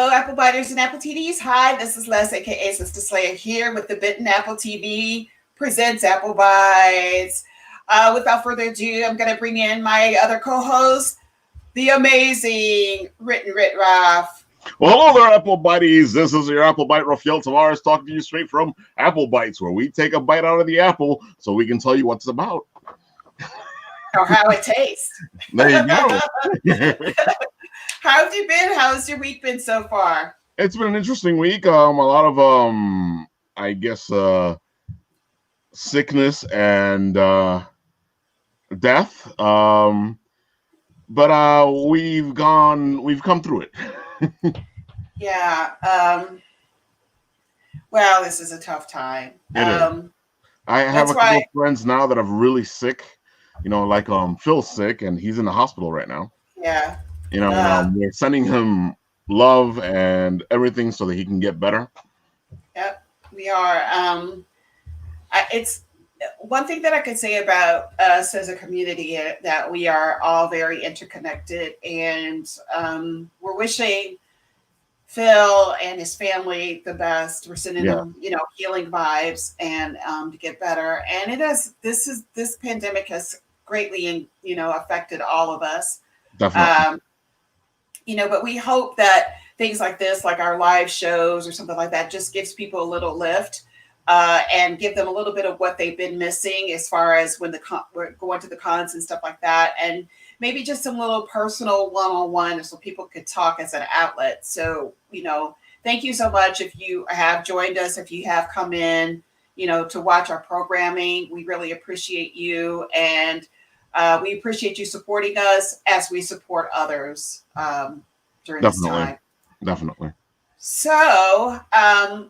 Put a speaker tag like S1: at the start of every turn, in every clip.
S1: Hello, Apple Biters and Apple TVs. Hi, this is Les, aka Sister Slayer, here with the Bitten Apple TV presents Apple Bites. Without further ado, I'm going to bring in my other co-host, the amazing Written Rit Raff.
S2: Well, hello there, Apple Bites. This is your Apple Bite Rafael Tavares talking to you straight from Apple Bites, where we take a bite out of the apple so we can tell you what it's about.
S1: Or how it tastes.
S2: There you go.
S1: How have you been? How's your week been so far?
S2: It's been an interesting week. A lot of, I guess, sickness and death. But we've come through it.
S1: Yeah. Well, this is a tough time.
S2: I have a couple of friends now that are really sick. You know, like Phil's sick and he's in the hospital right now. Yeah. You know, we're sending him love and everything so that he can get better.
S1: Yep, we are. It's one thing that I could say about us as a community that we are all very interconnected, and we're wishing Phil and his family the best. We're sending them, healing vibes and to get better. And this pandemic has greatly, affected all of us.
S2: Definitely.
S1: But we hope that things like this, like our live shows or something like that, just gives people a little lift and give them a little bit of what they've been missing as far as when we're going to the cons and stuff like that. And maybe just some little personal one-on-one so people could talk as an outlet. So, thank you so much if you have joined us, if you have come in, to watch our programming. We really appreciate you. And we appreciate you supporting us as we support others during this time.
S2: Definitely.
S1: So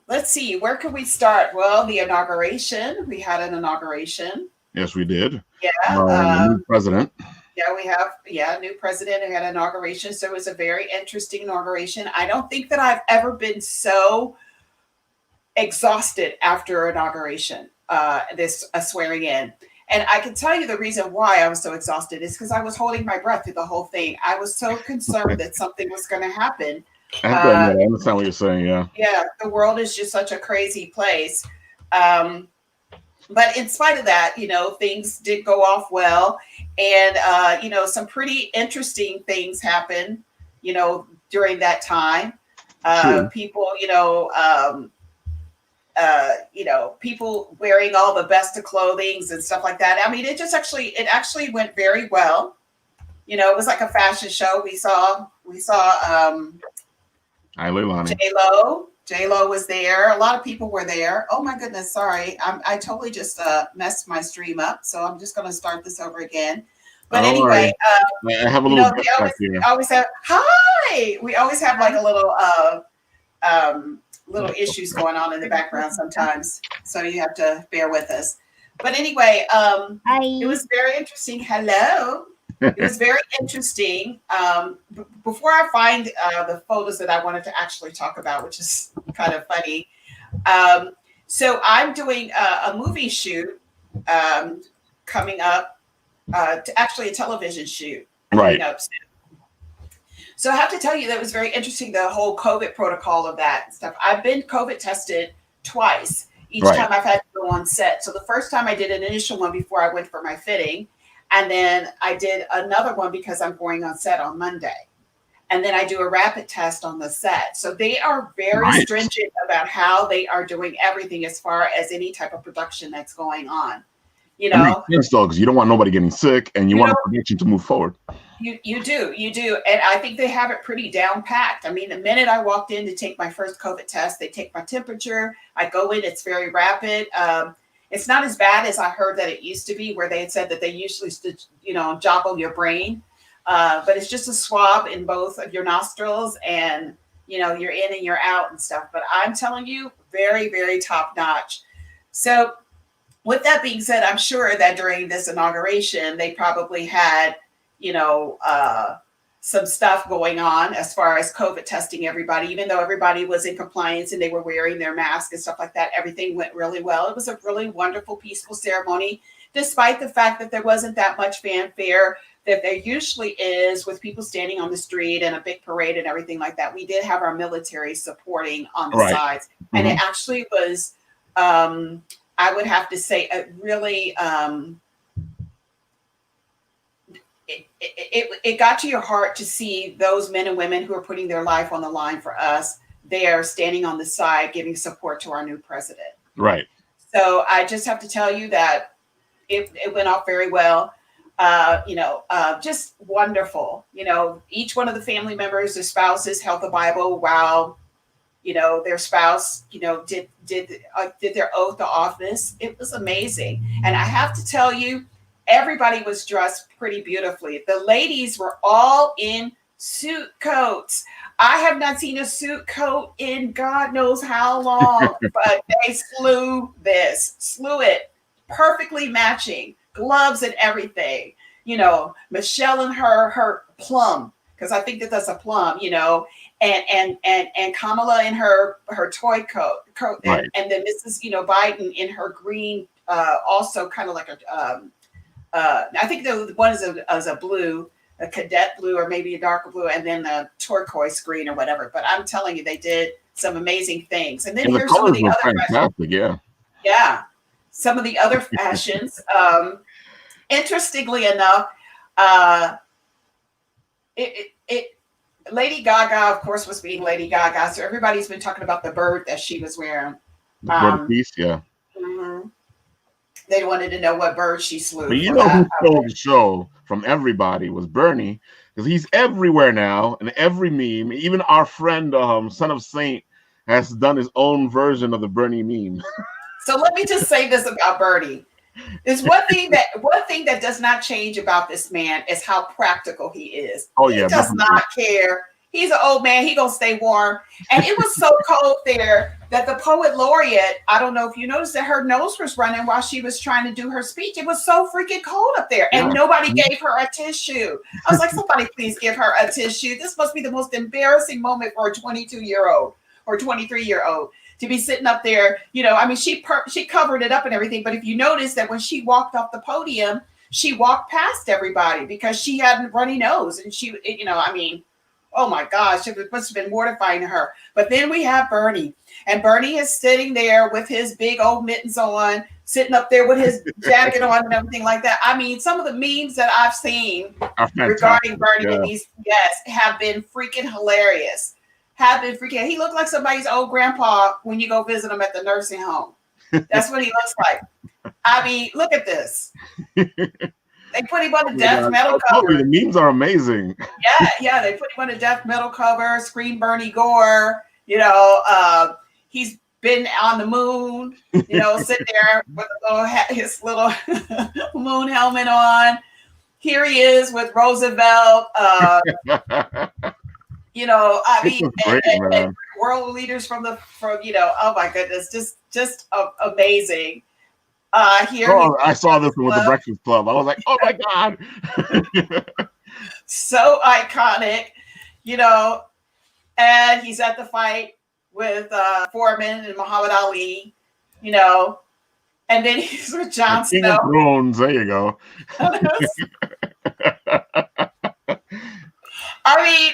S1: let's see, where could we start? Well, the inauguration. We had an inauguration.
S2: Yes, we did.
S1: Yeah.
S2: New president.
S1: Yeah, we have new president who had an inauguration. So it was a very interesting inauguration. I don't think that I've ever been so exhausted after inauguration, this swearing in. And I can tell you the reason why I was so exhausted is because I was holding my breath through the whole thing. I was so concerned that something was going to happen.
S2: I understand what you're saying, yeah. Yeah,
S1: the world is just such a crazy place. But in spite of that, things did go off well. And, some pretty interesting things happened, during that time. People, people wearing all the best of clothing and stuff like that. I mean, it actually went very well. It was like a fashion show. We saw J-Lo was there. A lot of people were there. Oh my goodness. Sorry. I totally just messed my stream up. So I'm just going to start this over again. But anyway,
S2: I have a little
S1: always have, hi. We always have like a little issues going on in the background sometimes, so you have to bear with us. But anyway, it was very interesting. Hello. It was very interesting. Before I find the photos that I wanted to actually talk about, which is kind of funny. So I'm doing a movie shoot coming up, to actually a television shoot coming up soon. So I have to tell you that it was very interesting, the whole COVID protocol of that stuff. I've been COVID tested twice. Each time I've had to go on set. So the first time I did an initial one before I went for my fitting. And then I did another one because I'm going on set on Monday. And then I do a rapid test on the set. So they are very stringent about how they are doing everything as far as any type of production that's going on.
S2: Because you don't want nobody getting sick and you want the production to move forward.
S1: You do. And I think they have it pretty down packed. I mean, the minute I walked in to take my first COVID test, they take my temperature. I go in, it's very rapid. It's not as bad as I heard that it used to be, where they had said that they usually, joggle your brain. But it's just a swab in both of your nostrils and, you're in and you're out and stuff. But I'm telling you, very, very top notch. So with that being said, I'm sure that during this inauguration, they probably had, some stuff going on as far as COVID testing everybody, even though everybody was in compliance and they were wearing their mask and stuff like that. Everything went really well. It was a really wonderful, peaceful ceremony, despite the fact that there wasn't that much fanfare that there usually is with people standing on the street and a big parade and everything like that. We did have our military supporting on the sides. And it actually was, I would have to say, a really, it got to your heart to see those men and women who are putting their life on the line for us. They are standing on the side, giving support to our new president.
S2: Right.
S1: So I just have to tell you that it went off very well. Just wonderful. Each one of the family members, their spouses held the Bible while, their spouse, did their oath of office. It was amazing. And I have to tell you, everybody was dressed pretty beautifully. The ladies were all in suit coats. I have not seen a suit coat in God knows how long, but they slew it perfectly matching, gloves and everythting. Michelle and her plum, because I think that's a plum, and Kamala in her toy coat,
S2: right.
S1: and then Mrs. Biden in her green, also kind of like I think the one is a blue, a cadet blue, or maybe a darker blue, and then a turquoise green or whatever. But I'm telling you, they did some amazing things. And then here's some of the other fashions. Yeah, some of the other fashions. Interestingly enough, Lady Gaga, of course, was being Lady Gaga. So everybody's been talking about the bird that she was wearing.
S2: The bird piece, yeah.
S1: Mm-hmm. They wanted to know what bird she slew.
S2: But who stole the show from everybody was Bernie, because he's everywhere now, and every meme, even our friend Son of Saint has done his own version of the Bernie meme.
S1: So let me just say this about Bernie. There's one thing that does not change about this man is how practical he is.
S2: Oh,
S1: he does not care. He's an old man. He gonna stay warm. And it was so cold there that the poet laureate, I don't know if you noticed that her nose was running while she was trying to do her speech. It was so freaking cold up there. And nobody gave her a tissue. I was like, somebody please give her a tissue. This must be the most embarrassing moment for a 22-year-old or 23-year-old to be sitting up there. She covered it up and everything. But if you notice that when she walked off the podium, she walked past everybody because she had a runny nose. And oh my gosh, it must have been mortifying to her. But then we have Bernie, and Bernie is sitting there with his big old mittens on, sitting up there with his jacket on and everything like that. I mean, some of the memes that I've seen regarding Bernie and these guests have been freaking hilarious. He looked like somebody's old grandpa when you go visit him at the nursing home. That's what he looks like. I mean, look at this. They put him on a death metal cover.
S2: The memes are amazing.
S1: Yeah, they put him on a death metal cover, scream Bernie Gore. He's been on the moon, sitting there with his little moon helmet on. Here he is with Roosevelt. And world leaders from oh my goodness, just amazing. I
S2: saw this one with the Breakfast Club. I was like, oh my God.
S1: So iconic, and he's at the fight with Foreman and Muhammad Ali, and then he's with Jon Snow.
S2: Thrones, there you go.
S1: I mean,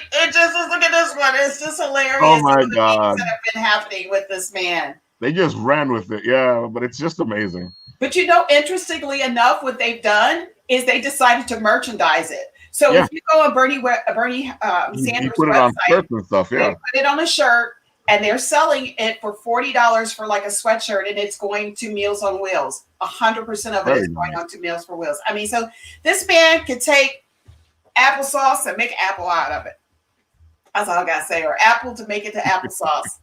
S1: look at this one. It's just hilarious.
S2: Oh my God.
S1: That have been happening with this man.
S2: They just ran with it. Yeah, but it's just amazing.
S1: But interestingly enough, what they've done is they decided to merchandise it. So if you go on Bernie Sanders'
S2: put it
S1: website,
S2: on shirts and stuff,
S1: they put it on a shirt, and they're selling it for $40 for like a sweatshirt, and it's going to Meals on Wheels. 100% of it is going on to Meals for Wheels. I mean, so this man could take applesauce and make apple out of it. That's all I gotta say. Or apple to make it to applesauce.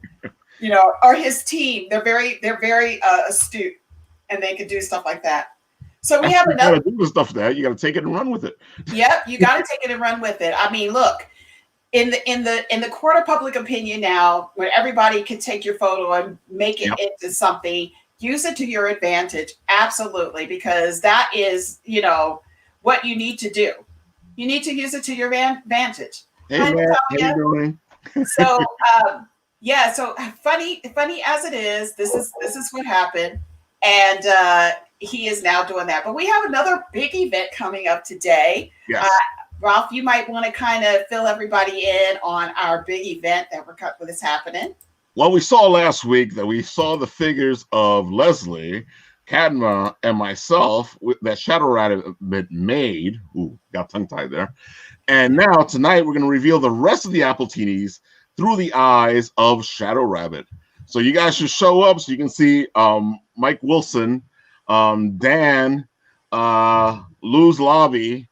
S1: Or his team. They're very astute, and they could do stuff like that. So we have another.
S2: You gotta do stuff there. You gotta take it and run with it.
S1: Yep, you gotta take it and run with it. I mean, look, in the court of public opinion now, where everybody can take your photo and make it into something, use it to your advantage. Absolutely, because that is, what you need to do. You need to use it to your advantage.
S2: Hey, man, how you doing?
S1: So, so funny as it is, this is what happened. And he is now doing that. But we have another big event coming up today.
S2: Yes.
S1: Ralph, you might want to kind of fill everybody in on our big event that is happening.
S2: Well, we saw last week that we saw the figures of Leslie, Cadma, and myself that Shadow Rabbit made. Ooh, got tongue-tied there. And now, tonight, we're going to reveal the rest of the Appletinis through the eyes of Shadow Rabbit. So you guys should show up so you can see Mike Wilson, Dan, Lou's Lobby,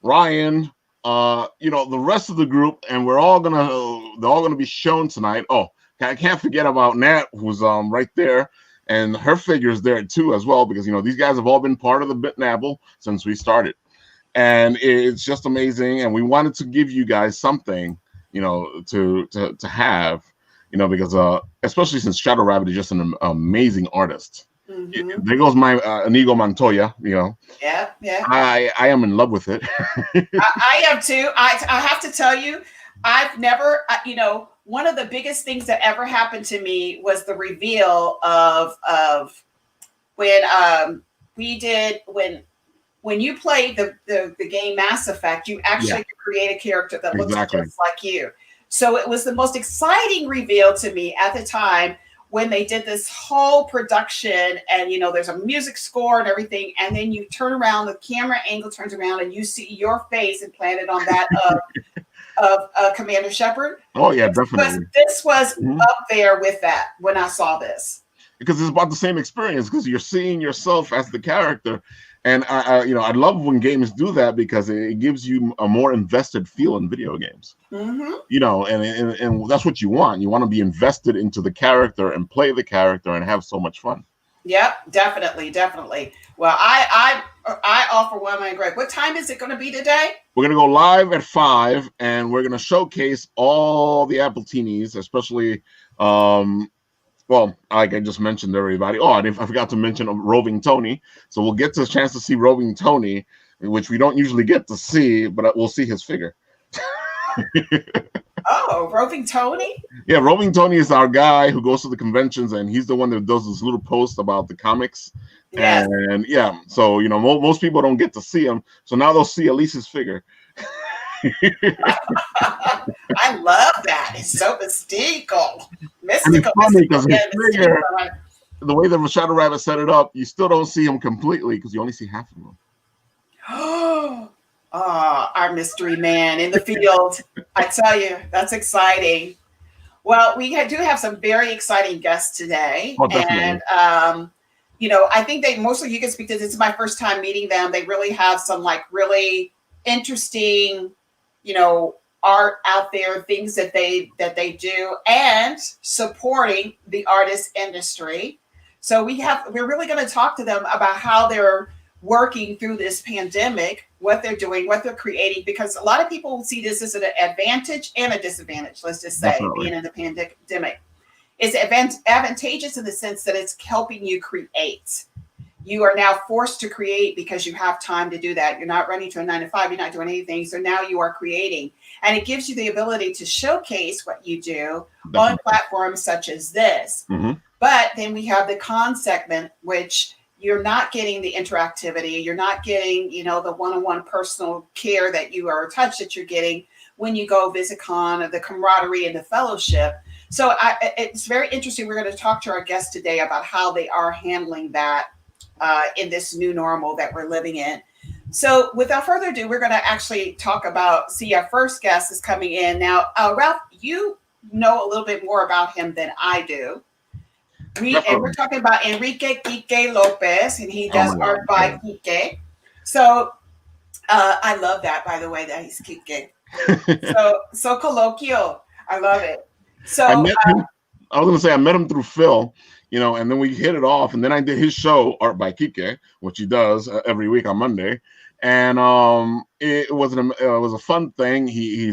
S2: Ryan, the rest of the group, and they're all gonna be shown tonight. Oh, I can't forget about Nat, who's right there, and her figure's there too as well, because these guys have all been part of the Bitten Apple since we started, and it's just amazing. And we wanted to give you guys something, to have, because especially since Shadow Rabbit is just an amazing artist. Mm-hmm. There goes my Inigo Montoya,
S1: Yeah.
S2: I am in love with it.
S1: I am too. I have to tell you, I've never, one of the biggest things that ever happened to me was the reveal of when you played the game Mass Effect, you actually could create a character that looks just like you. So it was the most exciting reveal to me at the time, when they did this whole production, and there's a music score and everything, and then you turn around, the camera angle turns around, and you see your face implanted on that of Commander Shepard.
S2: Oh yeah, definitely.
S1: This was up there with that when I saw this,
S2: because it's about the same experience, because you're seeing yourself as the character. And I love when games do that, because it gives you a more invested feel in video games. Mm-hmm. And that's what you want. You want to be invested into the character and play the character and have so much fun.
S1: Yep, definitely. Well, I offer one, my Greg. What time is it going to be today?
S2: We're going to go live at 5, and we're going to showcase all the Appletinis, especially. Well, like I just mentioned to everybody. Oh, I forgot to mention Roving Tony. So we'll get to a chance to see Roving Tony, which we don't usually get to see, but we'll see his figure.
S1: Oh, Roving Tony?
S2: Yeah, Roving Tony is our guy who goes to the conventions, and he's the one that does this little post about the comics.
S1: Yes.
S2: And yeah, so most people don't get to see him. So now they'll see Elise's figure.
S1: I love that. It's so mystical.
S2: It's funny because his figure, the way the Shadow Rabbit set it up, you still don't see him completely, because you only see half of him.
S1: Oh, our mystery man in the field. I tell you, that's exciting. Well, we do have some very exciting guests today.
S2: Oh, definitely.
S1: And I think mostly you can speak to this. Is my first time meeting them. They really have some really interesting art out there, things that they do, and supporting the artist industry. So we're really going to talk to them about how they're working through this pandemic, what they're doing, what they're creating, because a lot of people see this as an advantage and a disadvantage. Let's just say, being in the pandemic, it's advantageous in the sense that it's helping you create. You are now forced to create because you have time to do that. You're not running to a 9-to-5. You're not doing anything. So now you are creating, and it gives you the ability to showcase what you do on platforms such as this. Mm-hmm. But then we have the con segment, which you're not getting the interactivity. You're not getting, the one-on-one personal care that you are touched that you're getting when you go visit con, or the camaraderie and the fellowship. So it's very interesting. We're going to talk to our guests today about how they are handling that in this new normal that we're living in. So without further ado, we're going to actually talk about, our first guest is coming in. Now, Ralph, you know a little bit more about him than I do. And we're talking about ENRIQUE LOPEZ, and he does art by QUIQUE. So I love that, by the way, that he's QUIQUE. so colloquial. I love it. So
S2: I was going to say, I met him through Phil, and then we hit it off, and then I did his show, Art by QUIQUE, which he does every week on Monday. And it was a fun thing. He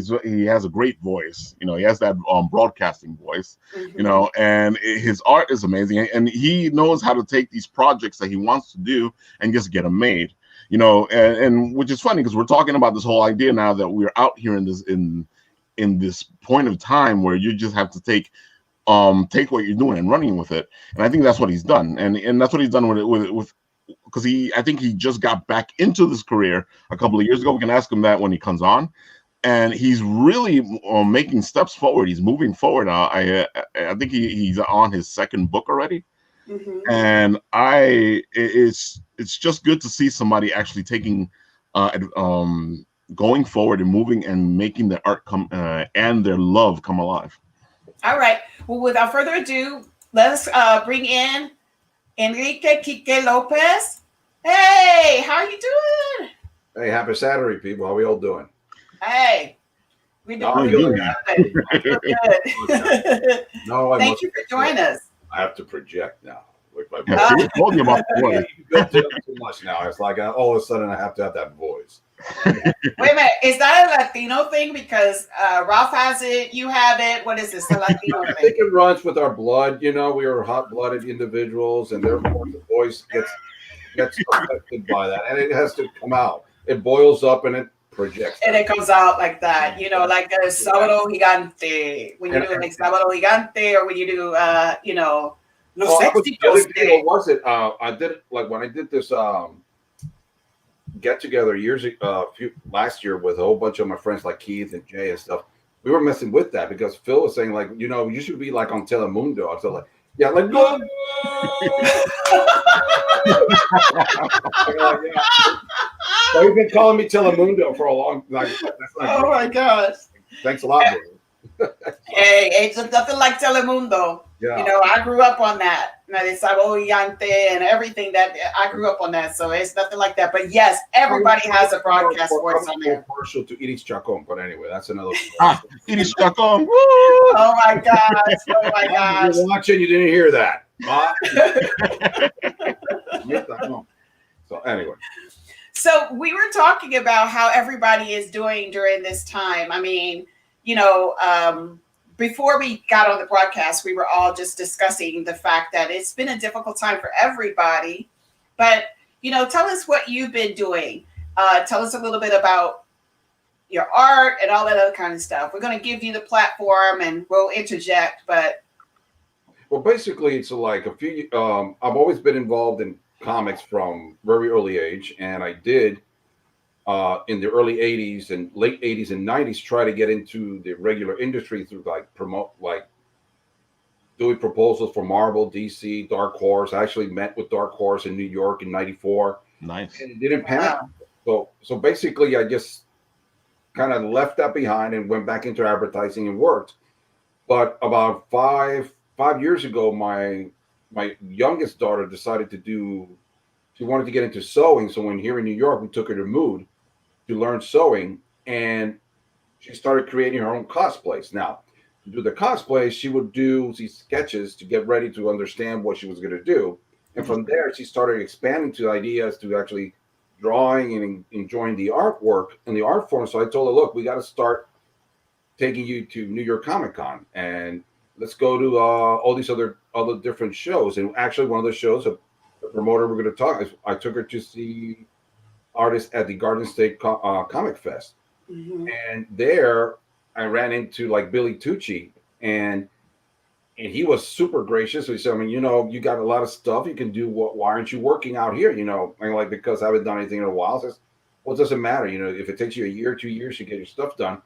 S2: has a great voice. He has that broadcasting voice. Mm-hmm. And his art is amazing, and he knows how to take these projects that he wants to do and just get them made. And which is funny, because we're talking about this whole idea now that we're out here in this point of time where you just have to take take what you're doing and running with it. And I think that's what he's done, and that's what he's done with because I think he just got back into this career a couple of years ago. We can ask him that when he comes on, and he's really making steps forward. He's moving forward. I think he's on his second book already, and it's just good to see somebody actually taking going forward and moving and making their art come and their love come alive.
S1: All right. Well, without further ado, let's bring in Enrique QUIQUE Lopez. Hey, how are you doing?
S3: Hey, happy Saturday, people. How are we all doing?
S1: Hey, we doing good. No, thank you for joining us.
S3: I have to project now.
S2: I told you about the voice.
S3: You've been too much now. It's like all of a sudden I have to have that voice.
S1: Wait a minute. Is that a Latino thing? Because Ralph has it, you have it. What is this? A Latino thing?
S3: I think it runs with our blood. You know, we are hot-blooded individuals, and therefore the voice gets affected by that, and it has to come out. It boils up and it projects.
S1: And it comes out like that. You know, like Sábado Gigante. When you do like Sábado Gigante, or when you do, you know, Los Éxitos.
S3: What was it? I did it like when I did this get together last year with a whole bunch of my friends like Keith and Jay and stuff. We were messing with that because Phil was saying like, you know, you should be like on Telemundo. I was like, yeah, like go. So he's been calling me Telemundo for a long time.
S1: Oh my gosh!
S3: Thanks a lot, bro.
S1: Hey, it's nothing like Telemundo.
S3: Yeah.
S1: You know, I grew up on that. And everything that I grew up on that. So it's nothing like that. But yes, everybody has a broadcast voice on there.
S3: Partial to Iris Chacon, but anyway, that's another
S2: Iris Chacon.
S1: Oh my gosh. Oh my gosh.
S3: You're watching, you didn't hear that. So anyway.
S1: So we were talking about how everybody is doing during this time. I mean, you know, before we got on the broadcast, we were all just discussing the fact that it's been a difficult time for everybody. But, you know, tell us what you've been doing. Tell us a little bit about your art and all that other kind of stuff. We're going to give you the platform and we'll interject. But
S3: well, basically, it's like a few. I've always been involved in comics from very early age, and I did. In the early 80s and late 80s and 90s, try to get into the regular industry through doing proposals for Marvel, DC, Dark Horse. I actually met with Dark Horse in New York in '94.
S2: Nice.
S3: And it didn't pan out. So basically, I just kind of left that behind and went back into advertising and worked. But about five years ago, my youngest daughter decided she wanted to get into sewing. So when here in New York, we took her to Mood to learn sewing, and she started creating her own cosplays. Now, to do the cosplays, she would do these sketches to get ready to understand what she was going to do. And from there, she started expanding to ideas to actually drawing and enjoying the artwork and the art form. So I told her, look, we got to start taking you to New York Comic Con, and let's go to all these other different shows. And actually, one of the shows, the promoter we're going to talk, I took her to see artists at the Garden State Comic Fest. And there I ran into like Billy Tucci, and he was super gracious. So he said, I mean, you know, you got a lot of stuff you can do. Why aren't you working out here? You know, and like, because I haven't done anything in a while. Says, well, it doesn't matter. You know, if it takes you a year, 2 years to get your stuff done,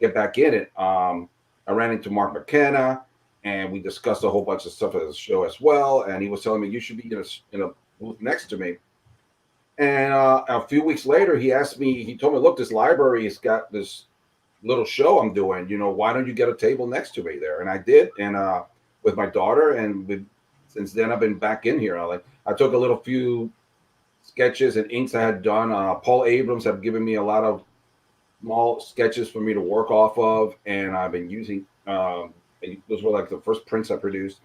S3: get back in it. I ran into Mark McKenna, and we discussed a whole bunch of stuff at the show as well. And he was telling me, you should be in a booth next to me. And a few weeks later, he told me, look, this library has got this little show I'm doing. You know, why don't you get a table next to me there? And I did, and with my daughter. And since then, I've been back in here. I took a few sketches and inks I had done. Paul Abrams have given me a lot of small sketches for me to work off of. And I've been using, those were like the first prints I produced.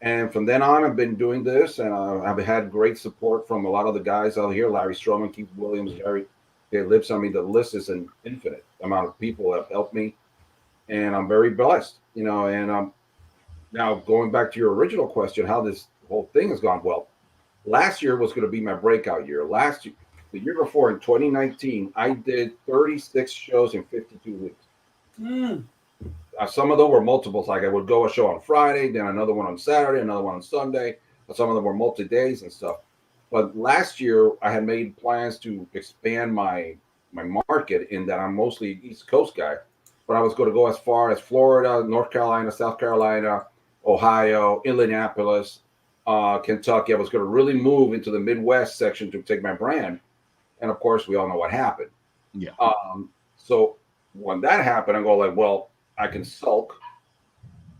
S3: And from then on, I've been doing this, and I've had great support from a lot of the guys out here, Larry Stroman, Keith Williams, Gary Lips. I mean, the list is an infinite amount of people that have helped me, and I'm very blessed, you know. And now going back to your original question, how this whole thing has gone. Well, last year was going to be my breakout year. The year before, in 2019, I did 36 shows in 52 weeks. some of them were multiples. Like I would go a show on Friday, then another one on Saturday, another one on Sunday. But some of them were multi-days and stuff. But last year, I had made plans to expand my market in that I'm mostly East Coast guy. But I was going to go as far as Florida, North Carolina, South Carolina, Ohio, Indianapolis, Kentucky. I was going to really move into the Midwest section to take my brand. And of course, we all know what happened.
S2: Yeah.
S3: So when that happened, I go like, well, I can sulk.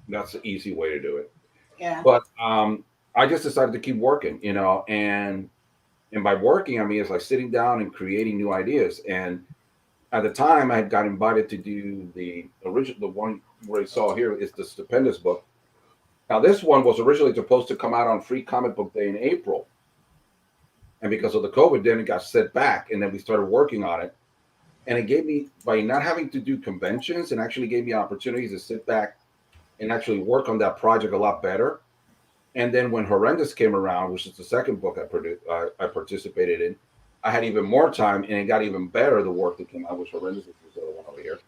S3: That's the easy way to do it.
S1: Yeah.
S3: But I just decided to keep working, you know, and by working, I mean, it's like sitting down and creating new ideas. And at the time, I had got invited to do the one where you saw here is the Stupendous book. Now, this one was originally supposed to come out on Free Comic Book Day in April. And because of the COVID, then it got set back. And then we started working on it. And it gave me, by not having to do conventions, and actually gave me opportunities to sit back and actually work on that project a lot better. And then when Horrendous came around, which is the second book I participated in, I had even more time, and it got even better, the work that came out with Horrendous, which is the other one over here.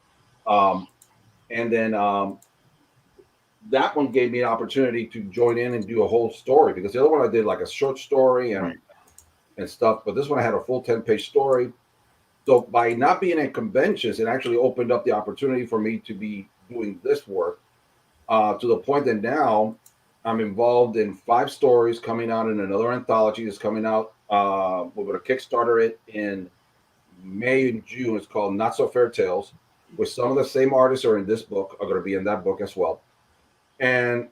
S3: And then that one gave me an opportunity to join in and do a whole story, because the other one I did like a short story and stuff, but this one I had a full 10-page story. So by not being at conventions, it actually opened up the opportunity for me to be doing this work to the point that now I'm involved in 5 stories coming out in another anthology that's coming out. We're going to Kickstarter it in May and June. It's called Not So Fair Tales, with some of the same artists are in this book, are going to be in that book as well. And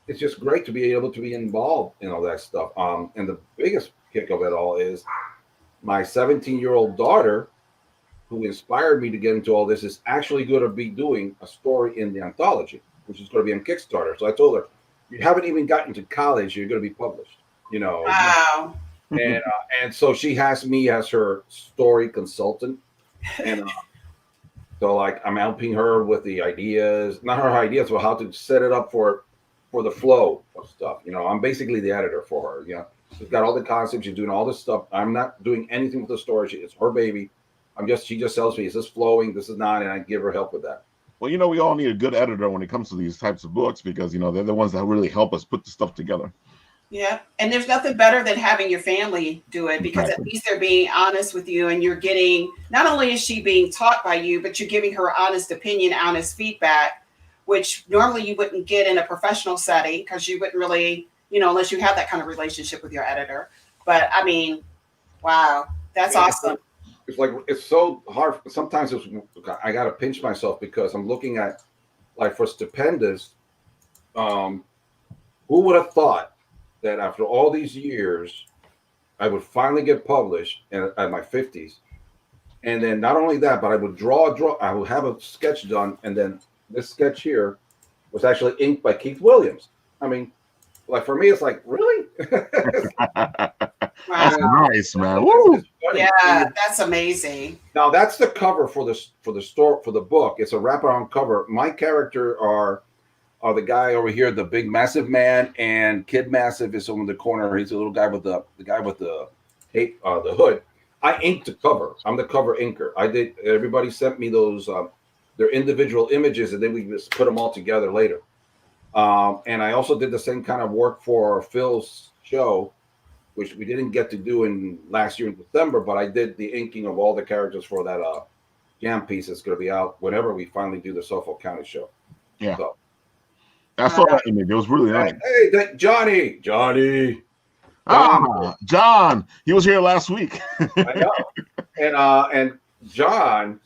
S3: it's just great to be able to be involved in all that stuff. And the biggest kick of it all is my 17-year-old daughter, who inspired me to get into all this, is actually going to be doing a story in the anthology, which is going to be on Kickstarter. So I told her, you haven't even gotten to college, you're going to be published, you know.
S1: Wow.
S3: And so she has me as her story consultant. And so like I'm helping her with the ideas, not her ideas, but how to set it up for the flow of stuff. You know, I'm basically the editor for her, you know. She's got all the concepts. She's doing all this stuff. I'm not doing anything with the story. It's her baby. She just tells me, is this flowing? This is not. And I give her help with that.
S2: Well, you know, we all need a good editor when it comes to these types of books, because, you know, they're the ones that really help us put the stuff together.
S1: Yeah. And there's nothing better than having your family do it, because at least they're being honest with you, and you're getting, not only is she being taught by you, but you're giving her honest opinion, honest feedback, which normally you wouldn't get in a professional setting, because you wouldn't really, you know, unless you have that kind of relationship with your editor. But I mean, wow, that's awesome.
S3: It's like, it's so hard. Sometimes I got to pinch myself, because I'm looking at, like, for Stupendous, who would have thought that after all these years, I would finally get published at my 50s. And then not only that, but I would I would have a sketch done. And then this sketch here was actually inked by Keith Williams. I mean, like, for me, it's like, really?
S2: That's nice, man. Woo!
S1: Yeah, that's amazing.
S3: Now that's the cover for the book. It's a wraparound cover. My character are the guy over here, the big massive man, and Kid Massive is over in the corner. He's a little guy with the hood. I inked the cover. I'm the cover inker. Everybody sent me those their individual images, and then we just put them all together later. And I also did the same kind of work for Phil's show, which we didn't get to do in last year in December, but I did the inking of all the characters for that jam piece that's going to be out whenever we finally do the Suffolk County show.
S2: Yeah. So, I saw that image. It was really nice.
S3: Hey, Johnny.
S2: John. He was here last week.
S3: I know. And John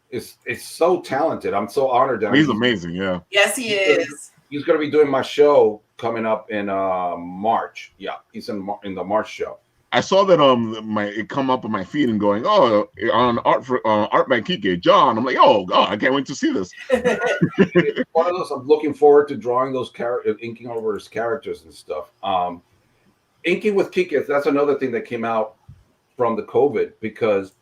S3: is so talented. I'm so honored that
S2: he's amazing. Yeah.
S1: Yes, he is.
S3: He's going to be doing my show coming up in March. Yeah, he's in the March show.
S2: I saw that it come up on my feed and going, oh, on art by QUIQUE, John. I'm like, oh God, I can't wait to see this.
S3: It's one of those. I'm looking forward to drawing those inking over his characters and stuff. Inking with QUIQUE, that's another thing that came out from the COVID, because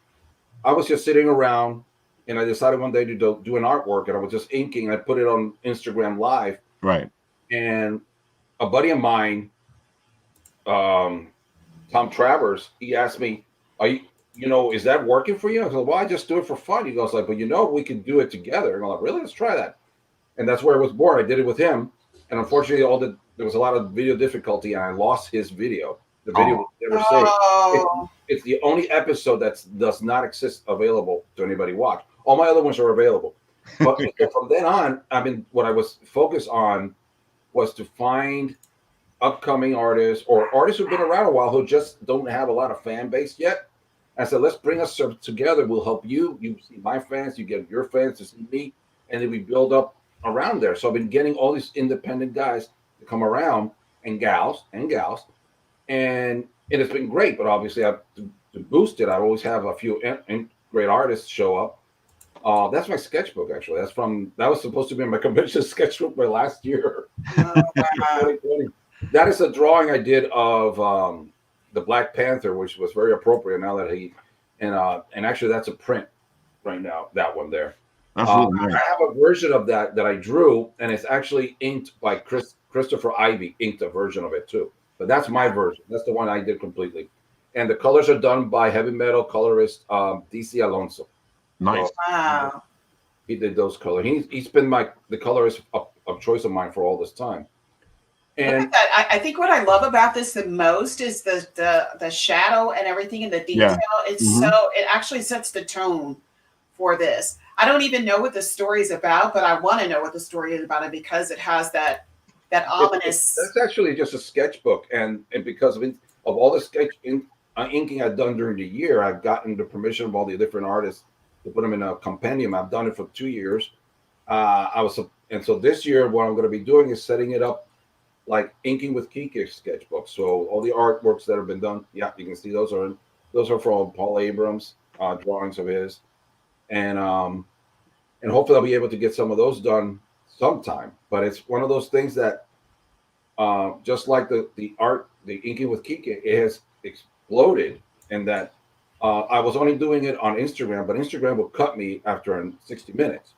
S3: I was just sitting around and I decided one day to do an artwork, and I was just inking. I put it on Instagram Live.
S2: Right.
S3: And a buddy of mine, Tom Travers, he asked me, is that working for you? I said, well, I just do it for fun. He goes like, but we can do it together. And I'm like, really? Let's try that. And that's where it was born. I did it with him. And unfortunately, there was a lot of video difficulty, and I lost his video. The video was never saved. It's the only episode that does not exist available to anybody watch. All my other ones are available. But from then on, what I was focused on was to find upcoming artists or artists who've been around a while who just don't have a lot of fan base yet. I said, let's bring us together. We'll help you. You see my fans, you get your fans to see me, and then we build up around there. So I've been getting all these independent guys to come around, and gals, and it's been great. But obviously, to boost it, I always have a few great artists show up. That's my sketchbook, actually. That was supposed to be my convention sketchbook by last year. That is a drawing I did of the Black Panther, which was very appropriate now that and actually that's a print right now, that one there. Nice. I have a version of that I drew, and it's actually inked by Christopher Ivy, inked a version of it too. But that's my version. That's the one I did completely. And the colors are done by heavy metal colorist DC Alonso.
S2: Nice.
S1: So, wow.
S3: He did those colors. He's been the colorist of choice of mine for all this time. And
S1: look at that. I think what I love about this the most is the shadow and everything and the detail. Yeah. It's it actually sets the tone for this. I don't even know what the story is about, but I want to know what the story is about it because it has that ominous.
S3: That's actually just a sketchbook, and because of all the inking I've done during the year, I've gotten the permission of all the different artists to put them in a compendium. I've done it for 2 years. And so this year, what I'm going to be doing is setting it up like inking with QUIQUE sketchbooks. So all the artworks that have been done, you can see those are from Paul Abrams drawings of his, and hopefully I'll be able to get some of those done sometime. But it's one of those things that just like the inking with QUIQUE, it has exploded, and that I was only doing it on Instagram, but Instagram will cut me after 60 minutes.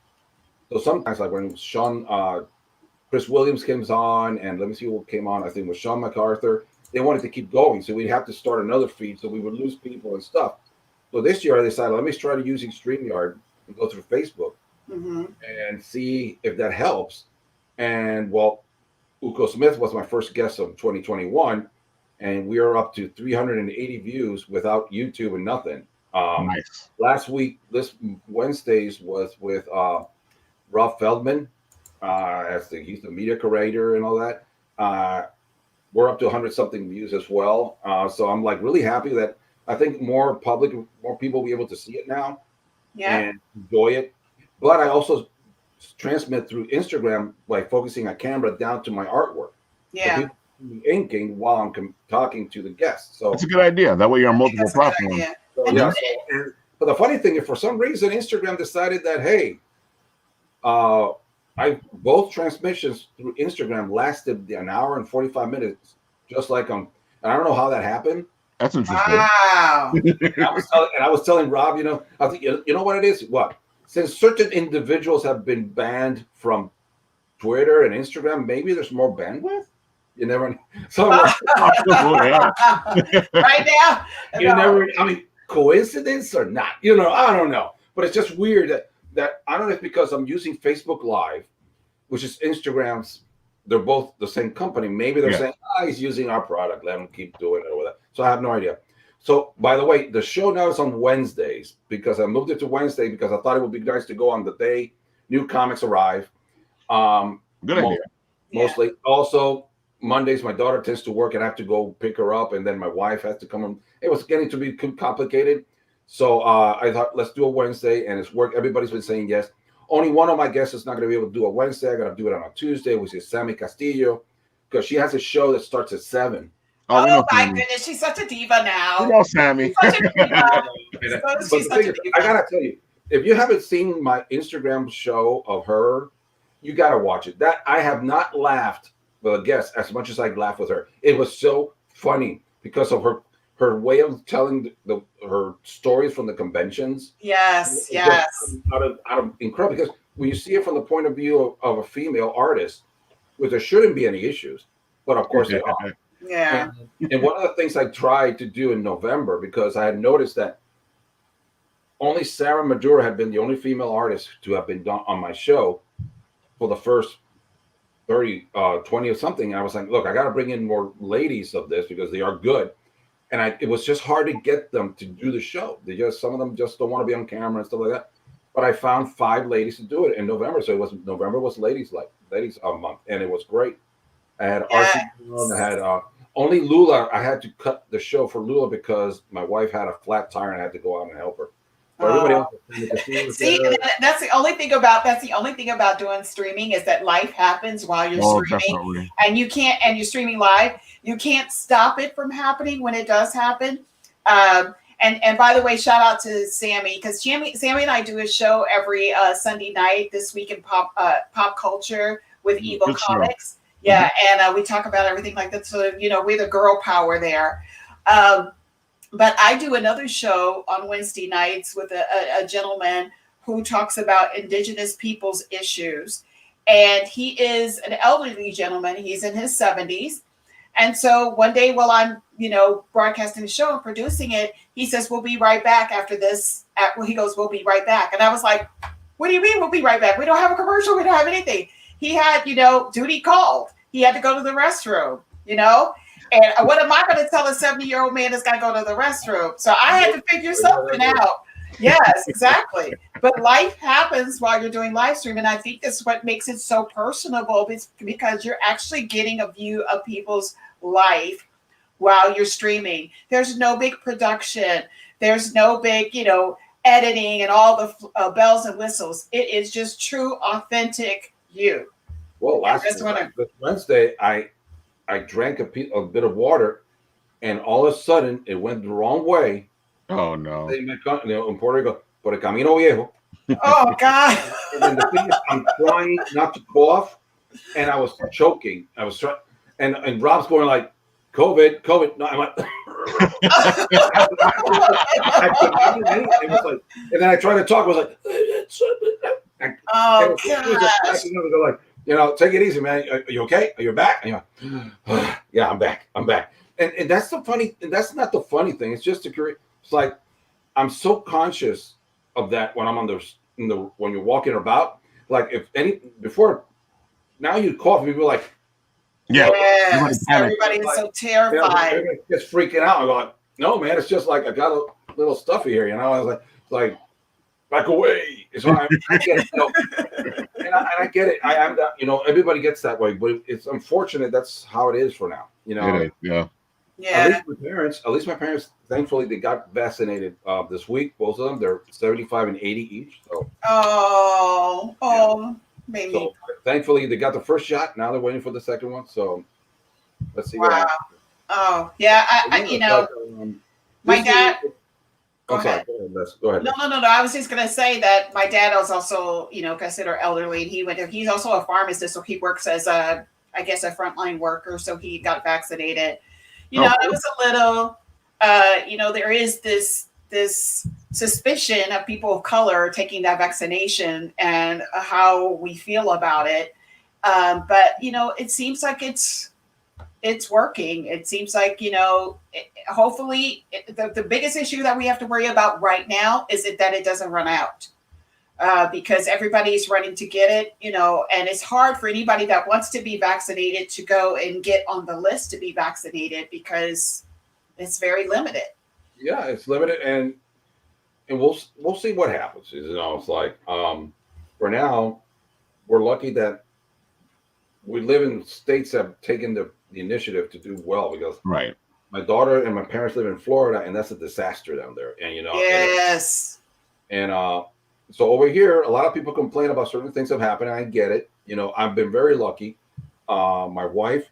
S3: So sometimes, like when Chris Williams came on, and let me see what came on. I think it was Sean MacArthur. They wanted to keep going, so we'd have to start another feed, so we would lose people and stuff. So this year I decided, let me try to using StreamYard and go through Facebook and see if that helps. And Uko Smith was my first guest of 2021, and we are up to 380 views without YouTube and nothing.
S2: Nice.
S3: Last week, this Wednesdays was with Rob Feldman. He's the media curator and all that. We're up to 100-something views as well. So I'm like really happy that I think more people will be able to see it now and enjoy it. But I also transmit through Instagram by focusing a camera down to my artwork.
S1: Yeah.
S3: So inking while I'm talking to the guests. So
S2: that's a good idea. That way you're on multiple platforms.
S3: So, but the funny thing is, for some reason, Instagram decided that, hey, both transmissions through Instagram lasted an hour and 45 minutes, just like and I don't know how that happened.
S2: That's interesting.
S1: Wow.
S3: I was telling Rob, I think you know what it is. What, since certain individuals have been banned from Twitter and Instagram, maybe there's more bandwidth. You never know. So
S1: right now,
S3: you never. I mean, coincidence or not? I don't know. But it's just weird that I don't know if because I'm using Facebook Live, which is Instagram's, they're both the same company. Maybe they're saying, he's using our product. Let him keep doing it or whatever. So I have no idea. So, by the way, the show now is on Wednesdays because I moved it to Wednesday because I thought it would be nice to go on the day new comics arrive.
S2: Good idea.
S3: Mostly. Also, Mondays, my daughter tends to work and I have to go pick her up. And then my wife has to come in. It was getting to be complicated. So I thought, let's do a Wednesday, and it's work. Everybody's been saying yes. Only one of my guests is not going to be able to do a Wednesday. I got to do it on a Tuesday, which is Sammy Castillo, because she has a show that starts at 7.
S1: Oh my goodness, she's such a diva now.
S2: You know, Sammy.
S1: Such a diva.
S3: I got to tell you, if you haven't seen my Instagram show of her, you got to watch it. That I have not laughed with a guest as much as I laughed with her. It was so funny because of her way of telling her stories from the conventions.
S1: Yes.
S3: Out of incredible, because when you see it from the point of view of a female artist, which there shouldn't be any issues, but of course there are.
S1: Yeah.
S3: And one of the things I tried to do in November, because I had noticed that only Sarah Madura had been the only female artist to have been done on my show for the first 20 or something. And I was like, look, I got to bring in more ladies of this because they are good. And it was just hard to get them to do the show. Some of them just don't want to be on camera and stuff like that. But I found 5 ladies to do it in November. So November was ladies month, and it was great. I had RC, I had only Lula. I had to cut the show for Lula because my wife had a flat tire and I had to go out and help her. But everybody else,
S1: see, that's the only thing about doing streaming is that life happens while you're streaming, and you're streaming live. You can't stop it from happening when it does happen. And by the way, shout out to Sammy, because Sammy and I do a show every Sunday night this week in pop culture with Evil Comics. Yeah, and we talk about everything like that. So we're the girl power there. But I do another show on Wednesday nights with a gentleman who talks about Indigenous people's issues. And he is an elderly gentleman. He's in his 70s. And so one day while I'm, broadcasting the show and producing it, he says, we'll be right back after this. He goes, we'll be right back. And I was like, what do you mean we'll be right back? We don't have a commercial. We don't have anything. He had, duty called. He had to go to the restroom, And what am I going to tell a 70-year-old man that's got to go to the restroom? So I had to figure something out. Yes, exactly. But life happens while you're doing live stream. And I think that's what makes it so personable, because you're actually getting a view of people's life while you're streaming. There's no big production. There's no big, editing and all the bells and whistles. It is just true, authentic you.
S3: Well, last Wednesday, I drank a bit of water, and all of a sudden it went the wrong way.
S2: Oh no!
S3: In Puerto Rico, por el camino viejo.
S1: Oh God!
S3: And then the thing is, I'm trying not to cough, and I was choking. I was trying, and Rob's going like, COVID. No, I'm like, it was like, and then I tried to talk. I was like,
S1: oh
S3: God! Take it easy, man. Are you okay? Are you back? And you're like, yeah, I'm back. And that's the funny. And that's not the funny thing. It's just it's like I'm so conscious of that when I'm when you're walking about. Like before, now you cough, people are like,
S2: yeah,
S1: yes, everybody is so terrified.
S3: Everybody's just freaking out. I'm like, no, man, it's just like I got a little stuffy here. I was like, back away. It's I get it. And I get it. I am that. Everybody gets that way, but it's unfortunate. That's how it is for now.
S2: It is, yeah.
S1: Yeah.
S3: At least my parents, thankfully, they got vaccinated this week. Both of them, they're 75 and 80 each. So.
S1: Maybe.
S3: So thankfully, they got the first shot. Now they're waiting for the second one. So let's see what happens.
S1: Oh yeah, my dad.
S3: Go ahead. Go ahead.
S1: No. I was just gonna say that my dad is also, considered elderly. He's also a pharmacist, so he works as a frontline worker. So he got vaccinated. It was a little, there is this suspicion of people of color taking that vaccination and how we feel about it. But it seems like it's working. It seems like, hopefully the biggest issue that we have to worry about right now is that it doesn't run out, because everybody's running to get it, and it's hard for anybody that wants to be vaccinated to go and get on the list to be vaccinated because it's very limited.
S3: Yeah, it's limited, and we'll see what happens. It's like for now, we're lucky that we live in states that have taken the initiative to do well, because my daughter and my parents live in Florida, and that's a disaster down there. And
S1: yes,
S3: and so over here, a lot of people complain about certain things that have happened. And I get it. I've been very lucky. My wife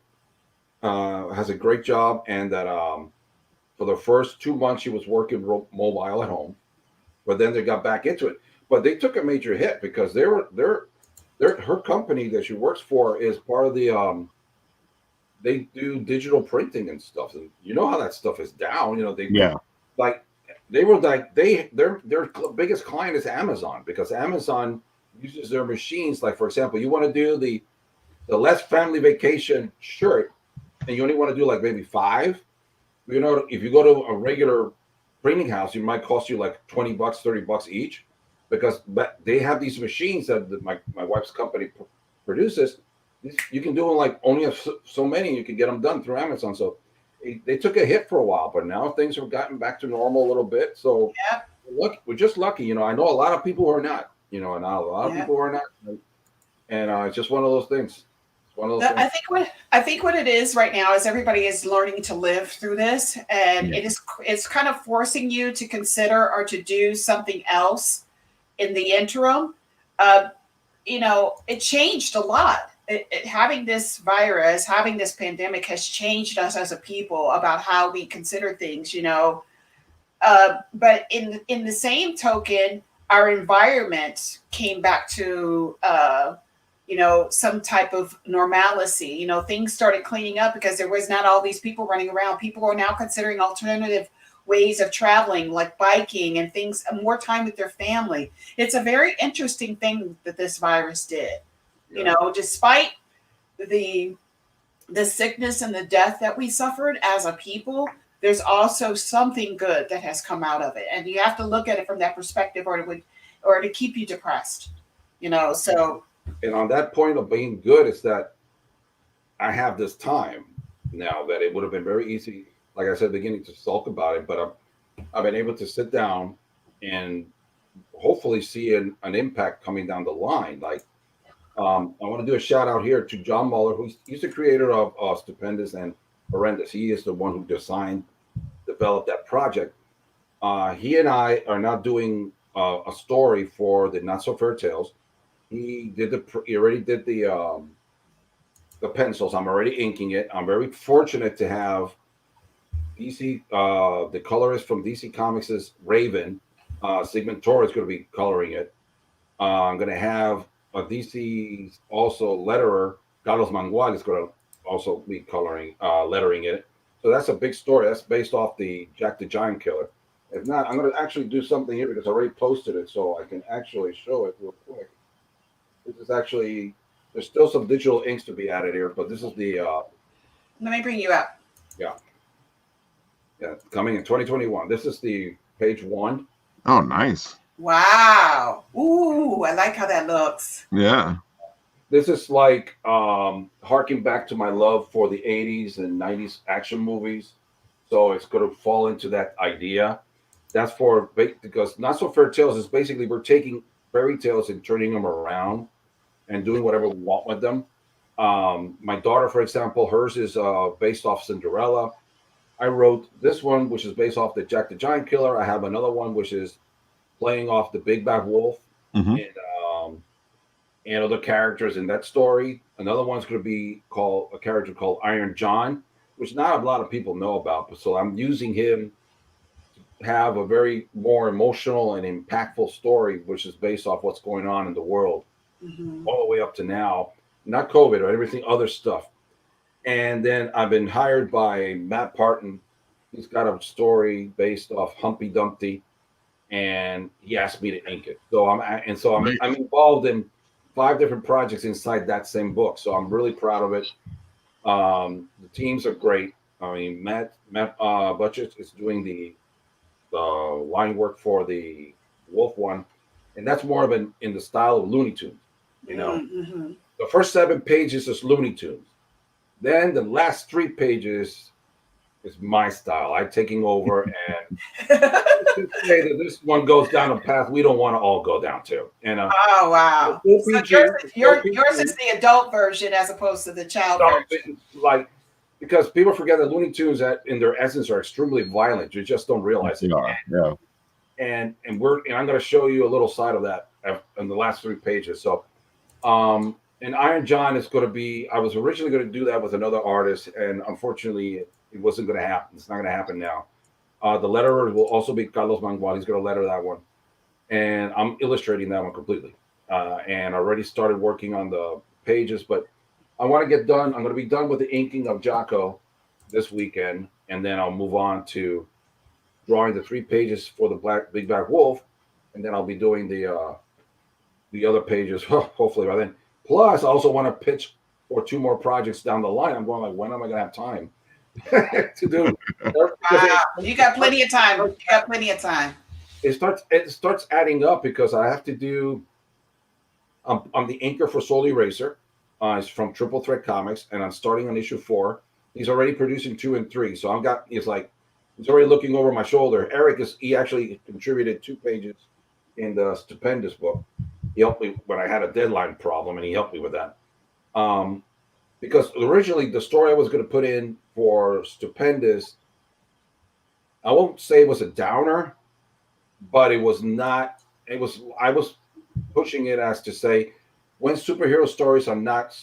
S3: has a great job, and that for the first 2 months she was working mobile at home, but then they got back into it. But they took a major hit because her company that she works for is part of the they do digital printing and stuff, and how that stuff is down. Their biggest client is Amazon, because Amazon uses their machines. Like, for example, you want to do the less family vacation shirt, and you only want to do like maybe 5. If you go to a regular printing house, it might cost you like $20, $30 each, because they have these machines that my wife's company produces. You can do like only so many. You can get them done through Amazon. So they took a hit for a while, but now things have gotten back to normal a little bit. So look, we're just lucky. You know, I know a lot of people who are not. You know, and a lot of people who are not. And it's just one of those things.
S1: I think what it is right now is everybody is learning to live through this, and it's kind of forcing you to consider or to do something else in the interim. You know, it changed a lot. Having this virus, having this pandemic has changed us as a people about how we consider things. You know, but in the same token, our environment came back to you know, some type of normalcy. You know, things started cleaning up because there was not all these people running around. People are now considering alternative ways of traveling, like biking and things, more time with their family. It's a very interesting thing that this virus did. You know, despite the sickness and the death that we suffered as a people, there's also something good that has come out of it. And you have to look at it from that perspective, or to keep you depressed. You know, so.
S3: And on that point of being good, is that I have this time now that it would have been very easy, like I said, beginning to sulk about it, but I've been able to sit down and hopefully see an impact coming down the line. Like, I want to do a shout out here to John Muller, he's the creator of Stupendous and Horrendous. He is the one who developed that project. He and I are now doing a story for the Not So Fair Tales. He already did the pencils. I'm already inking it. I'm very fortunate to have DC, the colorist from DC Comics' Raven, Sigmund Torres, is going to be coloring it. I'm going to have a DC also letterer, Carlos Mangual, is going to also be lettering it. So that's a big story. That's based off the Jack the Giant Killer. If not, I'm going to actually do something here because I already posted it, so I can actually show it real quick. This is actually, there's still some digital inks to be added here, but this is the.
S1: Let me bring you up.
S3: Yeah, coming in 2021. This is the page 1.
S2: Oh, nice.
S1: Wow. Ooh, I like how that looks.
S2: Yeah.
S3: This is like harking back to my love for the 80s and 90s action movies. So it's going to fall into that idea. That's because Not So Fair Tales is basically we're taking fairy tales and turning them around and doing whatever we want with them. My daughter, for example, hers is based off Cinderella. I wrote this one, which is based off the Jack the Giant Killer. I have another one, which is playing off the Big Bad Wolf and other characters in that story. Another one's going to be a character called Iron John, which not a lot of people know about. But so I'm using him to have a very more emotional and impactful story, which is based off what's going on in the world all the way up to now. Not COVID or everything, other stuff. And then I've been hired by Matt Parton. He's got a story based off Humpty Dumpty, and he asked me to ink it. So I'm involved in 5 different projects inside that same book. So I'm really proud of it. The teams are great. I mean, Matt Butchett is doing the line work for the Wolf one, and that's more of in the style of Looney Tunes. You know, the first 7 pages is Looney Tunes. Then the last 3 pages is my style. I'm taking over and say that this one goes down a path we don't want to all go down to. And
S1: oh wow! So yours is the adult version as opposed to the child version.
S3: Like, because people forget that Looney Tunes, in their essence, are extremely violent. You just don't realize it.
S2: Yeah.
S3: And I'm going to show you a little side of that in the last 3 pages. So, and Iron John is going to be. I was originally going to do that with another artist, and unfortunately, it wasn't going to happen. It's not going to happen now. The letterer will also be Carlos Mangual. He's going to letter that one, and I'm illustrating that one completely. And already started working on the pages, but I want to get done. I'm going to be done with the inking of Jocko this weekend, and then I'll move on to drawing the 3 pages for the Big Bad Wolf, and then I'll be doing the other pages hopefully by then. Plus, I also want to pitch for 2 more projects down the line. I'm going like, when am I going to have time? to do.
S1: Wow. You got plenty of time. You got plenty of time.
S3: It starts adding up because I have to do. I'm the inker for Soul Eraser. It's from Triple Threat Comics, and I'm starting on issue 4. He's already producing 2 and 3, so he's already looking over my shoulder. Eric he actually contributed 2 pages in the Stupendous book. He helped me when I had a deadline problem, and he helped me with that. Because originally the story I was going to put in for Stupendous, I won't say it was a downer, but it was not. I was pushing it as to say, when superhero stories are not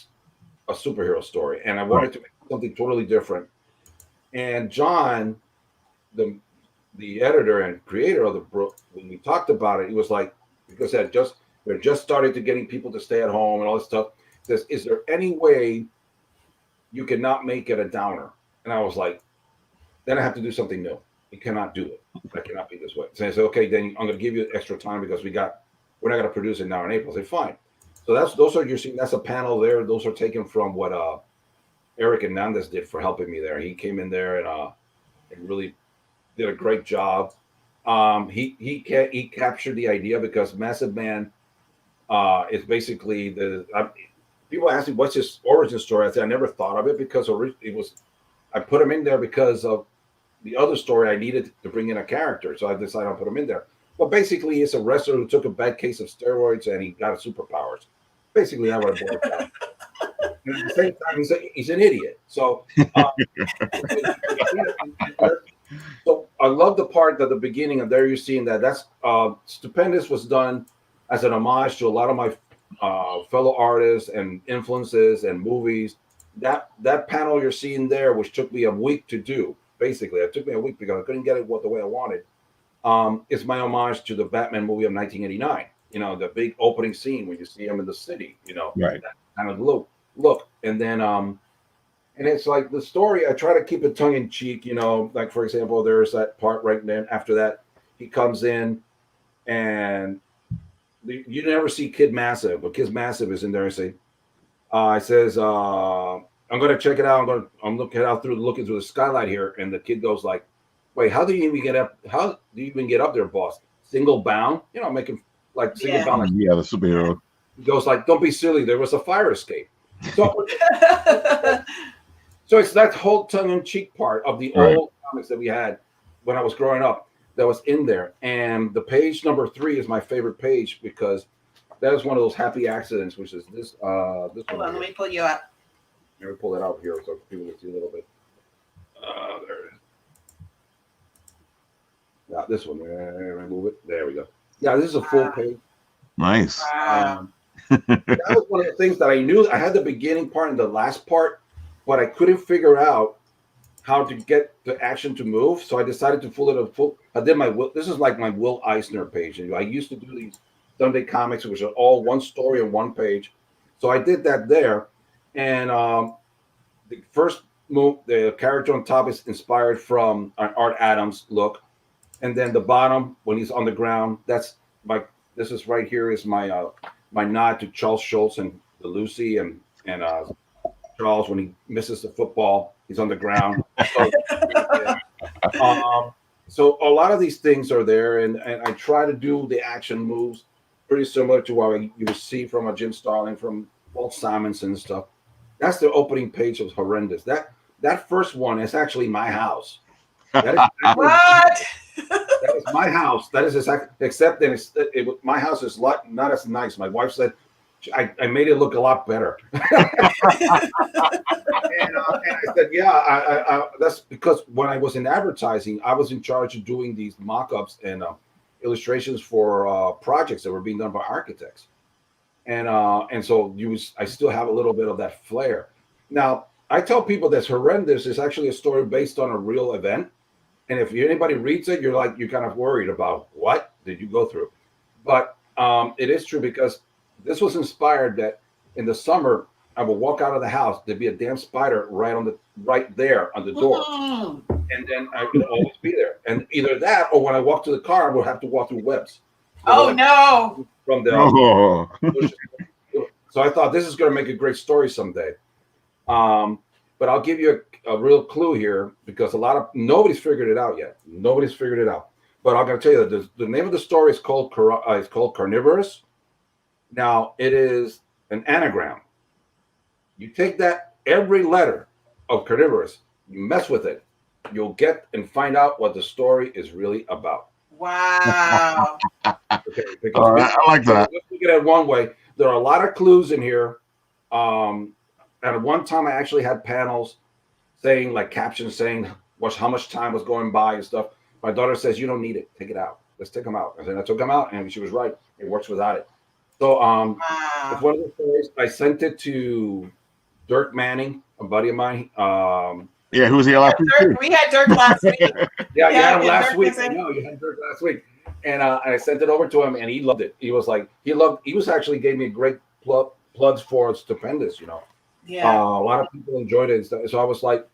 S3: a superhero story, and I wanted to make something totally different. And John, the editor and creator of the book, when we talked about it, he was like, because they're just started to getting people to stay at home and all this stuff. He says, is there any way you cannot make it a downer? And I was like, then I have to do something new. You cannot do it. I cannot be this way. So I said, okay, then I'm going to give you extra time because we're not going to produce it now in April. I said, fine. So that's a panel there. Those are taken from what Eric Hernandez did for helping me there. He came in there and really did a great job. He captured the idea because Massive Man is basically people ask me what's his origin story. I said I never thought of it because I put him in there because of the other story I needed to bring in a character, so I decided I'll put him in there. But basically, he's a wrestler who took a bad case of steroids and he got superpowers. Basically, that's what I boiled down. And at the same time, he's an idiot. So, so I love the part at the beginning, and there you're seeing that's Stupendous was done as an homage to a lot of my fellow artists and influences and movies. That panel you're seeing there, which took me a week to do. Basically, it took me a week because I couldn't get it the way I wanted. It's my homage to the Batman movie of 1989. The big opening scene where you see him in the city.
S2: Right.
S3: That kind of look, and then and it's like the story. I try to keep it tongue in cheek. Like for example, there's that part right then after that he comes in, and you never see Kid Massive, but Kid Massive is in there and say, it says, I'm going to check it out. I'm looking through the skylight here. And the kid goes like, wait, how do you even get up? How do you even get up there, boss? Single bound, making like single bound. Like,
S2: yeah, the superhero.
S3: He goes like, don't be silly. There was a fire escape. So, so it's that whole tongue-in-cheek part of the old comics that we had when I was growing up that was in there. And the page number 3 is my favorite page because that is one of those happy accidents, which is this. Hold
S1: on, let me pull you up.
S3: Let me pull it out here so people can see a little bit. There it is. Yeah, this one. Remove it. There we go. Yeah, this is a full page.
S2: Nice.
S3: That was one of the things that I knew. I had the beginning part and the last part, but I couldn't figure out how to get the action to move. So I decided to pull it. I did this is like my Will Eisner page. And I used to do these Sunday comics, which are all one story and one page. So I did that there. And the first move, the character on top is inspired from an Art Adams look. And then the bottom, when he's on the ground, this is right here is my my nod to Charles Schultz and the Lucy and Charles when he misses the football, he's on the ground. So a lot of these things are there, and I try to do the action moves pretty similar to what you would see from a Jim Starlin, from Walt Simonson and stuff. That's the opening page of Horrendous. That first one is actually my house. That is
S1: what?
S3: That is my house. That is exactly, except that my house is not as nice. My wife said I made it look a lot better. And I said, yeah, I that's because when I was in advertising, I was in charge of doing these mock-ups and illustrations for projects that were being done by architects. And so I still have a little bit of that flair. Now, I tell people that Horrendous is actually a story based on a real event. And if anybody reads it, you're kind of worried about what did you go through. But it is true because this was inspired that in the summer, I would walk out of the house. There'd be a damn spider right there on the door. And then I would always be there. And either that or when I walk to the car, I would have to walk through webs.
S1: So no.
S3: From the So I thought this is going to make a great story someday. But I'll give you a real clue here because nobody's figured it out yet. Nobody's figured it out. But I'm going to tell you that the name of the story is called Carnivorous. Now, it is an anagram. You take that, every letter of Carnivorous, you mess with it, you'll get and find out what the story is really about.
S1: Wow.
S3: Okay,
S2: all right, I like that.
S3: Let's look at it one way. There are a lot of clues in here. At one time, I actually had panels saying, like captions saying how much time was going by and stuff. My daughter says, "You don't need it. Take it out. Let's take them out." I said, I took them out, and she was right. It works without it. So it's one of the stories. I sent it to Dirk Manning, a buddy of mine.
S2: Yeah, who was here last week?
S1: We had Dirk last week.
S3: Yeah, you had him last week. No, you had Dirk last week. And I sent it over to him, and he loved it. He was like, he was actually gave me great plugs for Stupendous,
S1: Yeah.
S3: A lot of people enjoyed it and stuff. So I was like,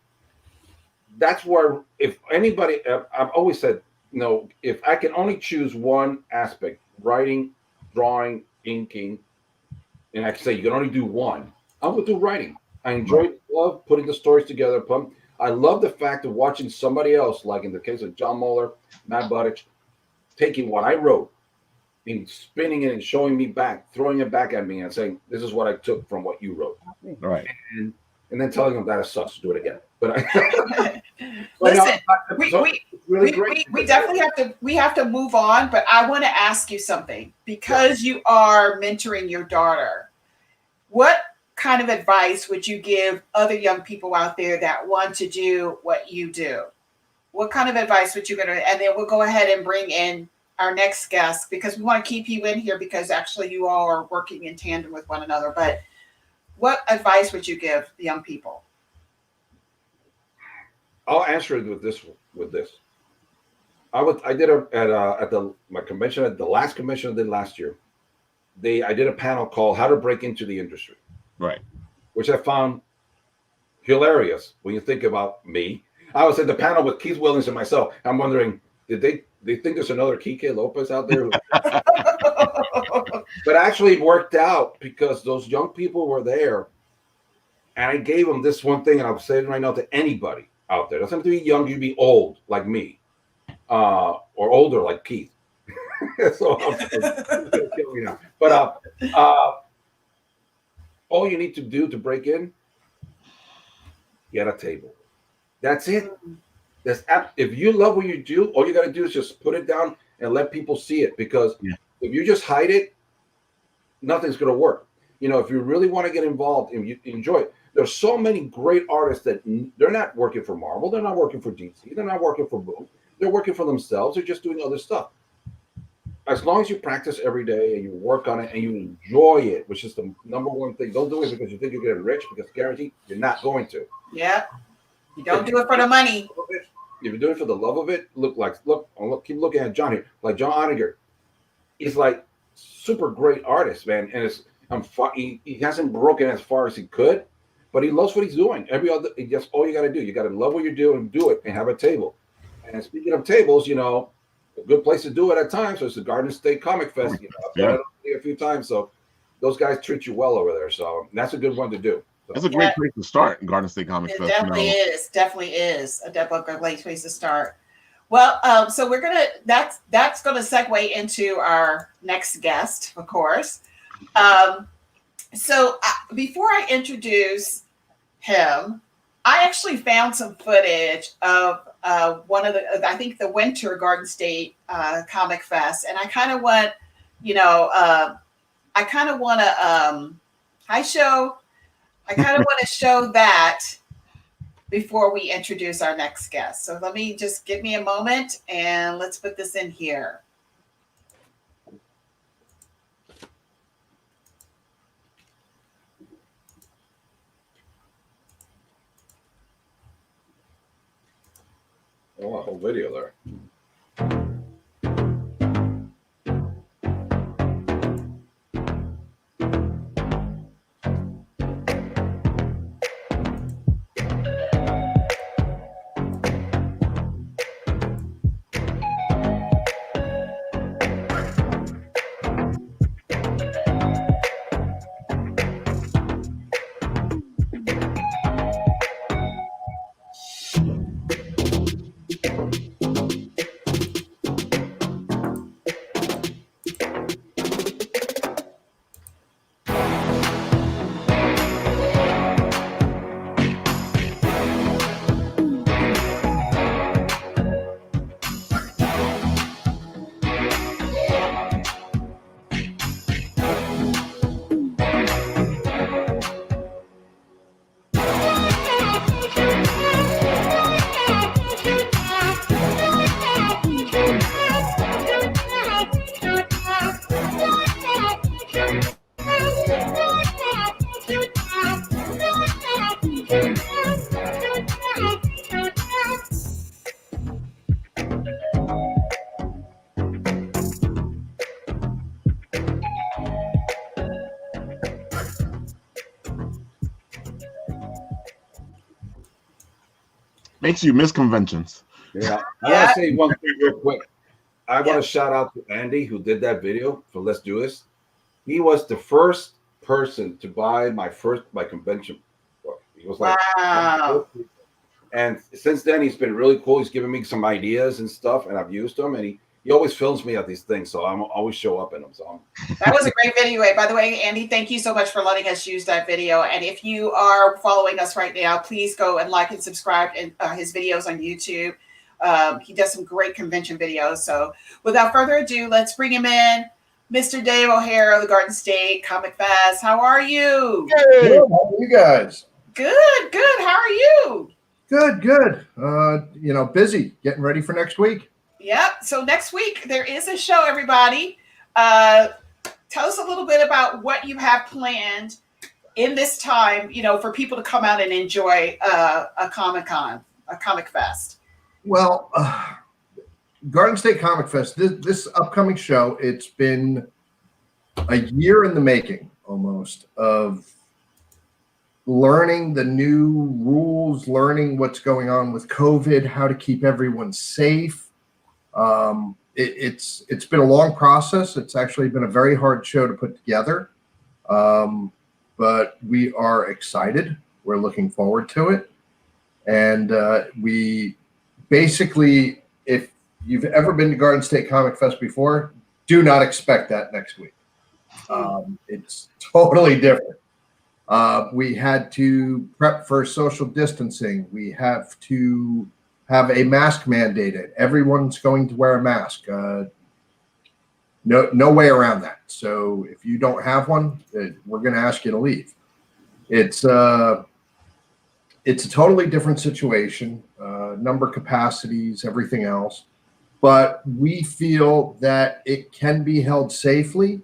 S3: that's where, if anybody, I've always said, if I can only choose one aspect, writing, drawing, inking, and I can say you can only do one, I would do writing. I love putting the stories together. I love the fact of watching somebody else, like in the case of John Muller, Matt Buttich, taking what I wrote and spinning it and showing me back, throwing it back at me and saying, this is what I took from what you wrote.
S2: Right.
S3: And then telling them that it sucks, do it again. But
S1: listen, we definitely have to move on, but I want to ask you something because you are mentoring your daughter. What kind of advice would you give other young people out there that want to do what you do? What kind of advice would you give? And then we'll go ahead and bring in our next guest because we want to keep you in here because actually you all are working in tandem with one another. But what advice would you give the young people?
S3: I'll answer it with this. I did at my convention, at the last convention I did last year. I did a panel called "How to Break into the Industry,"
S2: right?
S3: Which I found hilarious when you think about me. I was at the panel with Keith Williams and myself. I'm wondering, did they think there's another Quique Lopez out there? But actually, it worked out because those young people were there, and I gave them this one thing, and I'm saying it right now to anybody out there. It doesn't have to be young; you be old like me, or older like Keith. So I'm gonna kill me now. But all you need to do to break in, get a table. That's it. If you love what you do, all you got to do is just put it down and let people see it. Because if you just hide it, nothing's going to work. If you really want to get involved and you enjoy it, there's so many great artists that they're not working for Marvel, they're not working for DC, they're not working for Boom, they're working for themselves. They're just doing other stuff. As long as you practice every day and you work on it and you enjoy it, which is the number one thing. Don't do it because you think you're getting rich, because guaranteed you're not going to.
S1: Yeah. You don't do it for the money.
S3: If you're doing it for the love of it, look, keep looking at John here. Like John Oettinger, he's like super great artist, man. And he hasn't broken as far as he could, but he loves what he's doing. That's all you got to do. You got to love what you're doing and do it and have a table. And speaking of tables, a good place to do it at times. So it's the Garden State Comic Fest. I've done it a few times. So those guys treat you well over there. So that's a good one to do. So.
S2: That's a great place to start, Garden State Comic Fest.
S1: Definitely is. Definitely is a great place to start. Well, so we're that's gonna segue into our next guest, of course. So before I introduce him, I actually found some footage of one of I think the Winter Garden State Comic Fest, and I kind of want, I kind of want to show that before we introduce our next guest. So give me a moment and let's put this in here.
S3: Oh, a whole video there.
S2: Makes you miss conventions.
S3: Yeah. I want to say one thing real quick. I want to shout out to Andy who did that video for Let's Do This. He was the first person to buy my convention book. He was like,
S1: wow.
S3: And since then he's been really cool. He's given me some ideas and stuff, and I've used them. And he always films me at these things, so I'm always show up in them. So
S1: that was a great video. By the way, Andy, thank you so much for letting us use that video. And if you are following us right now, please go and like and subscribe in his videos on YouTube. He does some great convention videos. So without further ado, let's bring him in. Mr. Dave O'Hara of the Garden State Comic Fest. How are you?
S4: Hey, how are you guys?
S1: Good, good. How are you?
S4: Good, good. You know, busy getting ready for next week.
S1: Yep. So next week there is a show, everybody. Tell us a little bit about what you have planned in this time, you know, for people to come out and enjoy a Comic-Con, a Comic Fest.
S4: Well, Garden State Comic Fest, this upcoming show, it's been a year in the making almost of learning the new rules, learning what's going on with COVID, how to keep everyone safe. It's been a long process. It's actually been a very hard show to put together, but we are excited. We're looking forward to it. And we basically, if you've ever been to Garden State Comic Fest before, do not expect that next week. It's totally different. We had to prep for social distancing. We have to have a mask mandated. Everyone's going to wear a mask. No way around that. So if you don't have one, we're going to ask you to leave. It's a totally different situation, number capacities, everything else. But we feel that it can be held safely.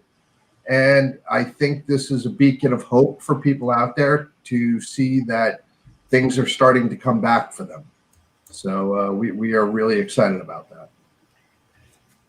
S4: And I think this is a beacon of hope for people out there to see that things are starting to come back for them. So we are really excited about that.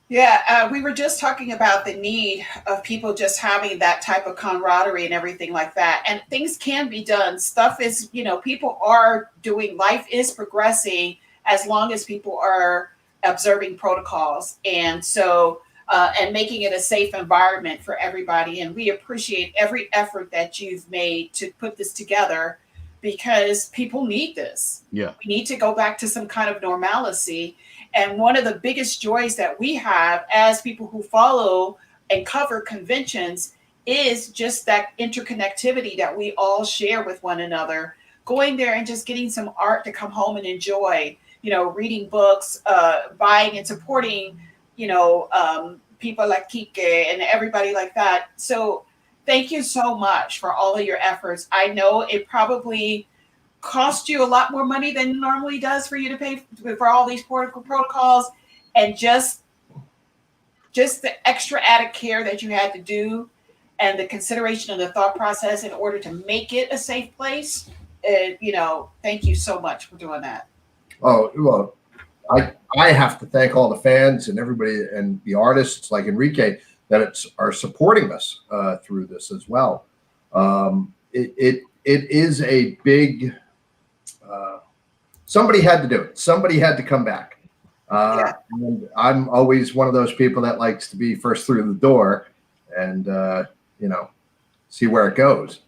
S1: Yeah, we were just talking about the need of people just having that type of camaraderie and everything like that. And things can be done. Stuff is, you know, people are doing, life is progressing as long as people are observing protocols. And so, and making it a safe environment for everybody. And we appreciate every effort that you've made to put this together because people need this.
S2: Yeah.
S1: We need to go back to some kind of normalcy. And one of the biggest joys that we have as people who follow and cover conventions is just that interconnectivity that we all share with one another. Going there and just getting some art to come home and enjoy, you know, reading books, buying and supporting, you know, people like QUIQUE and everybody like that. So thank you so much for all of your efforts. I know it probably cost you a lot more money than it normally does for you to pay for all these protocols, and just the extra added care that you had to do and the consideration of the thought process in order to make it a safe place. You know, thank you so much for doing that.
S4: Oh, well, I have to thank all the fans and everybody and the artists like ENRIQUE that are supporting us through this as well. It is a big. Somebody had to do it. Somebody had to come back. And I'm always one of those people that likes to be first through the door and, you know, see where it goes.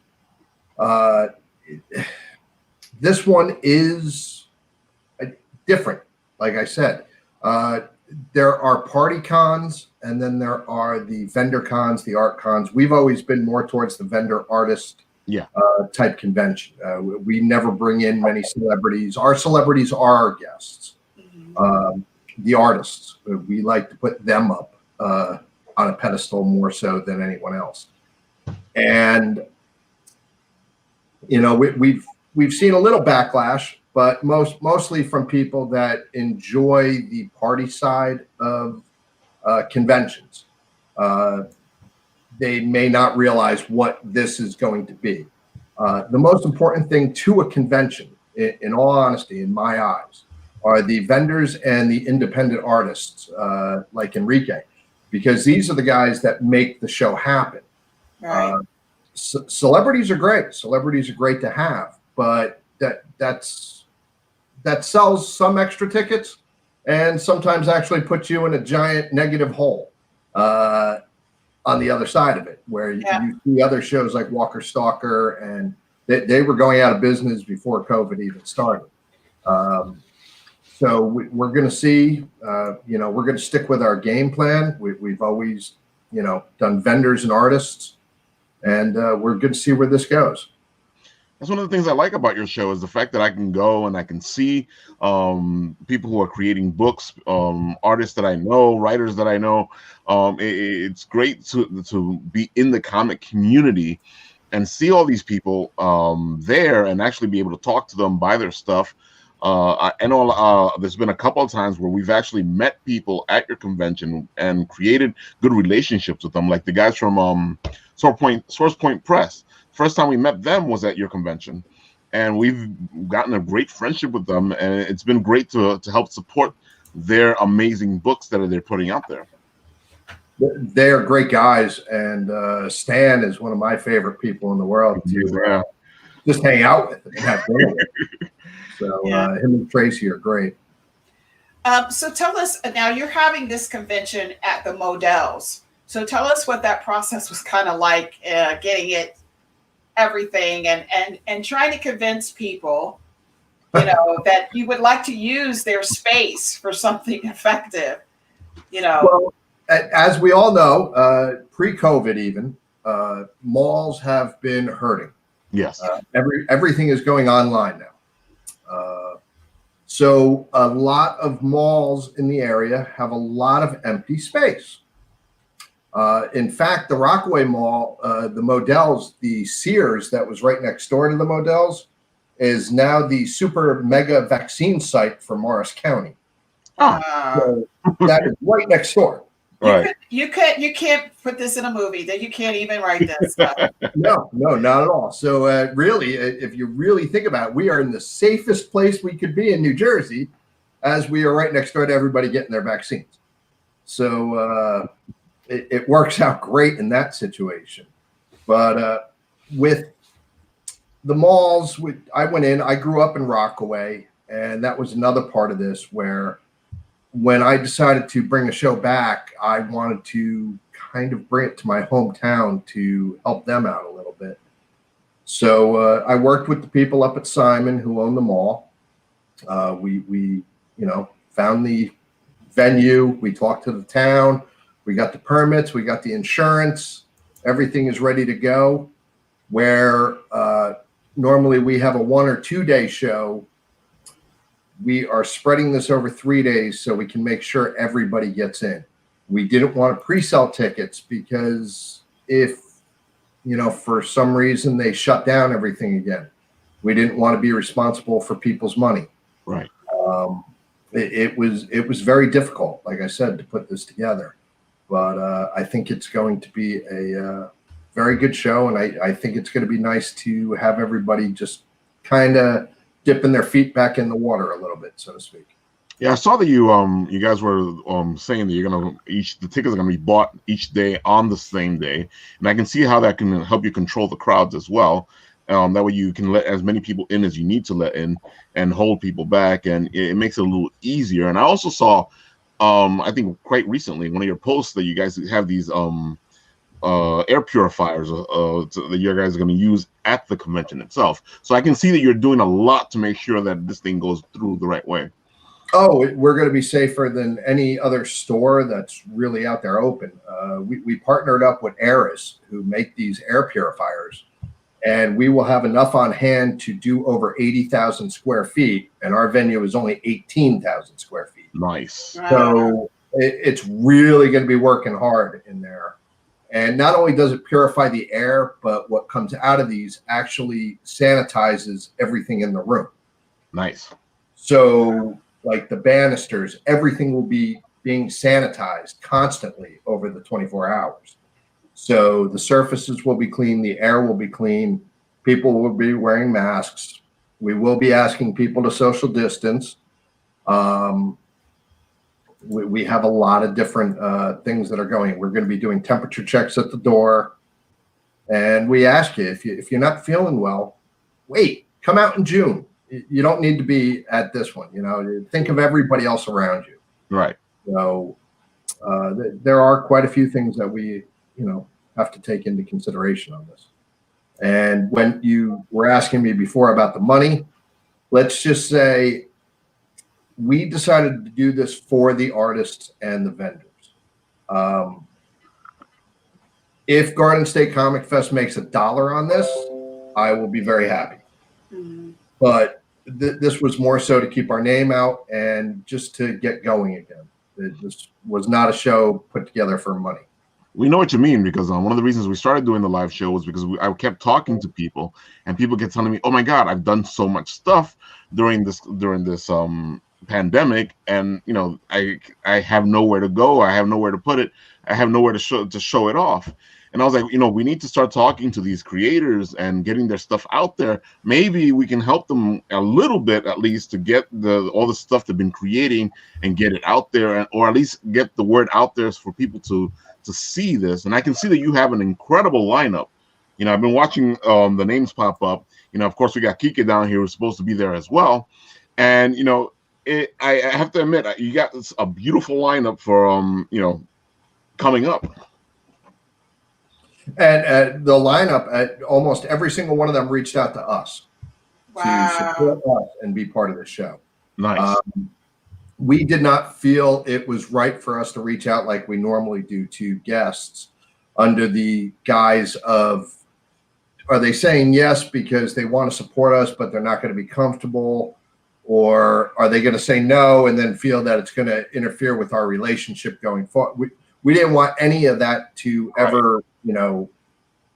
S4: This one is different. Like I said, there are party cons and then there are the vendor cons, the art cons. We've always been more towards the vendor artist type convention. We never bring in many celebrities. Our celebrities are our guests. The artists, we like to put them up on a pedestal more so than anyone else. And you know, we've seen a little backlash, but mostly from people that enjoy the party side of conventions. They may not realize what this is going to be. The most important thing to a convention, in all honesty, in my eyes, are the vendors and the independent artists like ENRIQUE, because these are the guys that make the show happen.
S1: Right.
S4: Celebrities are great. Celebrities are great to have, but that's that sells some extra tickets and sometimes actually puts you in a giant negative hole on the other side of it, where you see other shows like Walker Stalker, and they were going out of business before COVID even started. So we're going to see, we're going to stick with our game plan. We've always, done vendors and artists, and we're going to see where this goes.
S2: That's one of the things I like about your show, is the fact that I can go and I can see people who are creating books, artists that I know, writers that I know. It's great to be in the comic community and see all these people there and actually be able to talk to them, buy their stuff. I know there's been a couple of times where we've actually met people at your convention and created good relationships with them, like the guys from Source Point Press. First time we met them was at your convention, and we've gotten a great friendship with them, and it's been great to help support their amazing books that they're putting out there.
S4: They're great guys, and Stan is one of my favorite people in the world to just hang out with and have dinner with. So him and Tracy are great.
S1: So tell us, now you're having this convention at the Models. So tell us what that process was kind of like, getting it, everything, and trying to convince people, that you would like to use their space for something effective,
S4: Well, as we all know, pre-COVID even, malls have been hurting.
S2: Yes.
S4: Everything is going online now. So a lot of malls in the area have a lot of empty space. In fact, the Rockaway Mall, the Models, the Sears that was right next door to the Models, is now the super mega vaccine site for Morris County. So that is right next door.
S2: Right.
S1: You can't put this in a movie. That you can't even write this.
S4: No, not at all. So really, if you really think about it, we are in the safest place we could be in New Jersey, as we are right next door to everybody getting their vaccines. So it works out great in that situation. But with the malls, I went in. I grew up in Rockaway, and that was another part of this where, when I decided to bring a show back, I wanted to kind of bring it to my hometown to help them out a little bit. So I worked with the people up at Simon who own the mall. We found the venue. We talked to the town. We got the permits. We got the insurance. Everything is ready to go. Where normally we have a 1 or 2 day show, we are spreading this over 3 days so we can make sure everybody gets in. We didn't want to pre-sell tickets because if, for some reason they shut down everything again, we didn't want to be responsible for people's money.
S2: Right.
S4: It was very difficult, like I said, to put this together. But I think it's going to be a very good show, and I think it's going to be nice to have everybody just kind of dipping their feet back in the water a little bit, so to speak.
S2: Yeah, I saw that you guys were saying that the tickets are gonna be bought each day on the same day, and I can see how that can help you control the crowds as well. That way you can let as many people in as you need to let in and hold people back, and it makes it a little easier. And I also saw, I think quite recently, one of your posts that you guys have these air purifiers that you guys are going to use at the convention itself. So I can see that you're doing a lot to make sure that this thing goes through the right way.
S4: Oh, we're going to be safer than any other store that's really out there open. We partnered up with Aris, who make these air purifiers, and we will have enough on hand to do over 80,000 square feet, and our venue is only 18,000 square feet.
S2: Nice.
S4: So it's really going to be working hard in there. And not only does it purify the air, but what comes out of these actually sanitizes everything in the room.
S2: Nice.
S4: So like the banisters, everything will be being sanitized constantly over the 24 hours. So the surfaces will be clean, the air will be clean, people will be wearing masks. We will be asking people to social distance. We have a lot of different things that are going. We're going to be doing temperature checks at the door. And we ask you, if you're not feeling well, wait, come out in June. you don't need to be at this one. You know, think of everybody else around you.
S2: Right.
S4: So there are quite a few things that we, have to take into consideration on this. And when you were asking me before about the money, let's just say we decided to do this for the artists and the vendors. If Garden State Comic Fest makes $1 on this, I will be very happy. Mm-hmm. But this was more so to keep our name out and just to get going again. This was not a show put together for money.
S2: We know what you mean, because one of the reasons we started doing the live show was because I kept talking to people, and people kept telling me, "Oh my God, I've done so much stuff during this pandemic, and I have nowhere to go. I have nowhere to put it. I have nowhere to show it off." And I was like, we need to start talking to these creators and getting their stuff out there. Maybe we can help them a little bit, at least, to get all the stuff they've been creating and get it out there, or at least get the word out there for people to see this. And I can see that you have an incredible lineup. I've been watching the names pop up. Of course, we got QUIQUE down here who's supposed to be there as well. And I have to admit, you got a beautiful lineup for coming up.
S4: And the lineup, almost every single one of them reached out to us to support us and be part of the show.
S2: Nice.
S4: We did not feel it was right for us to reach out like we normally do to guests under the guise of, are they saying yes because they want to support us, but they're not going to be comfortable? Or are they going to say no and then feel that it's going to interfere with our relationship going forward? We didn't want any of that to ever,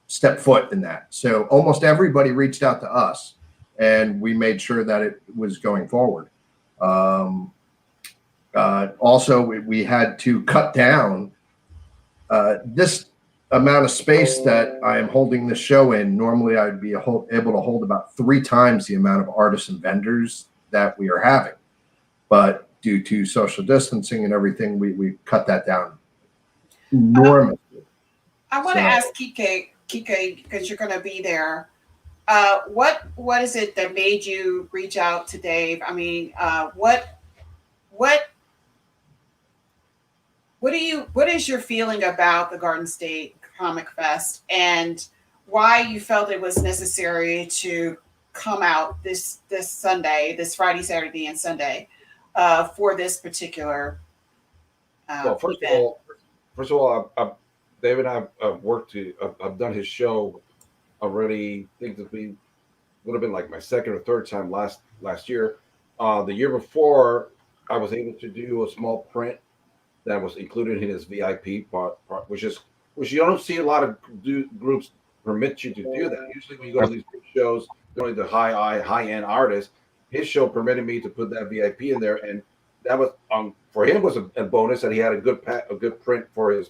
S4: step foot in that. So almost everybody reached out to us, and we made sure that it was going forward. Also, we had to cut down this amount of space that I am holding this show in. Normally, I'd be able to hold about 3 times the amount of artists and vendors that we are having. But due to social distancing and everything, we cut that down enormously.
S1: I want to ask QUIQUE, because you're going to be there. What is it that made you reach out to Dave? I mean, what is your feeling about the Garden State Comic Fest, and why you felt it was necessary to come out this Sunday, this Friday, Saturday, and Sunday, for this particular
S3: well, first
S1: event?
S3: Of all, Dave and I have worked I've done his show already. I think that would have been like my second or third time last year. The year before, I was able to do a small print that was included in his VIP part, which you don't see a lot of groups permit you to do that. Usually when you go to these big shows, they're only the high-end artists. His show permitted me to put that VIP in there, and that was for him was a bonus that he had a good print for his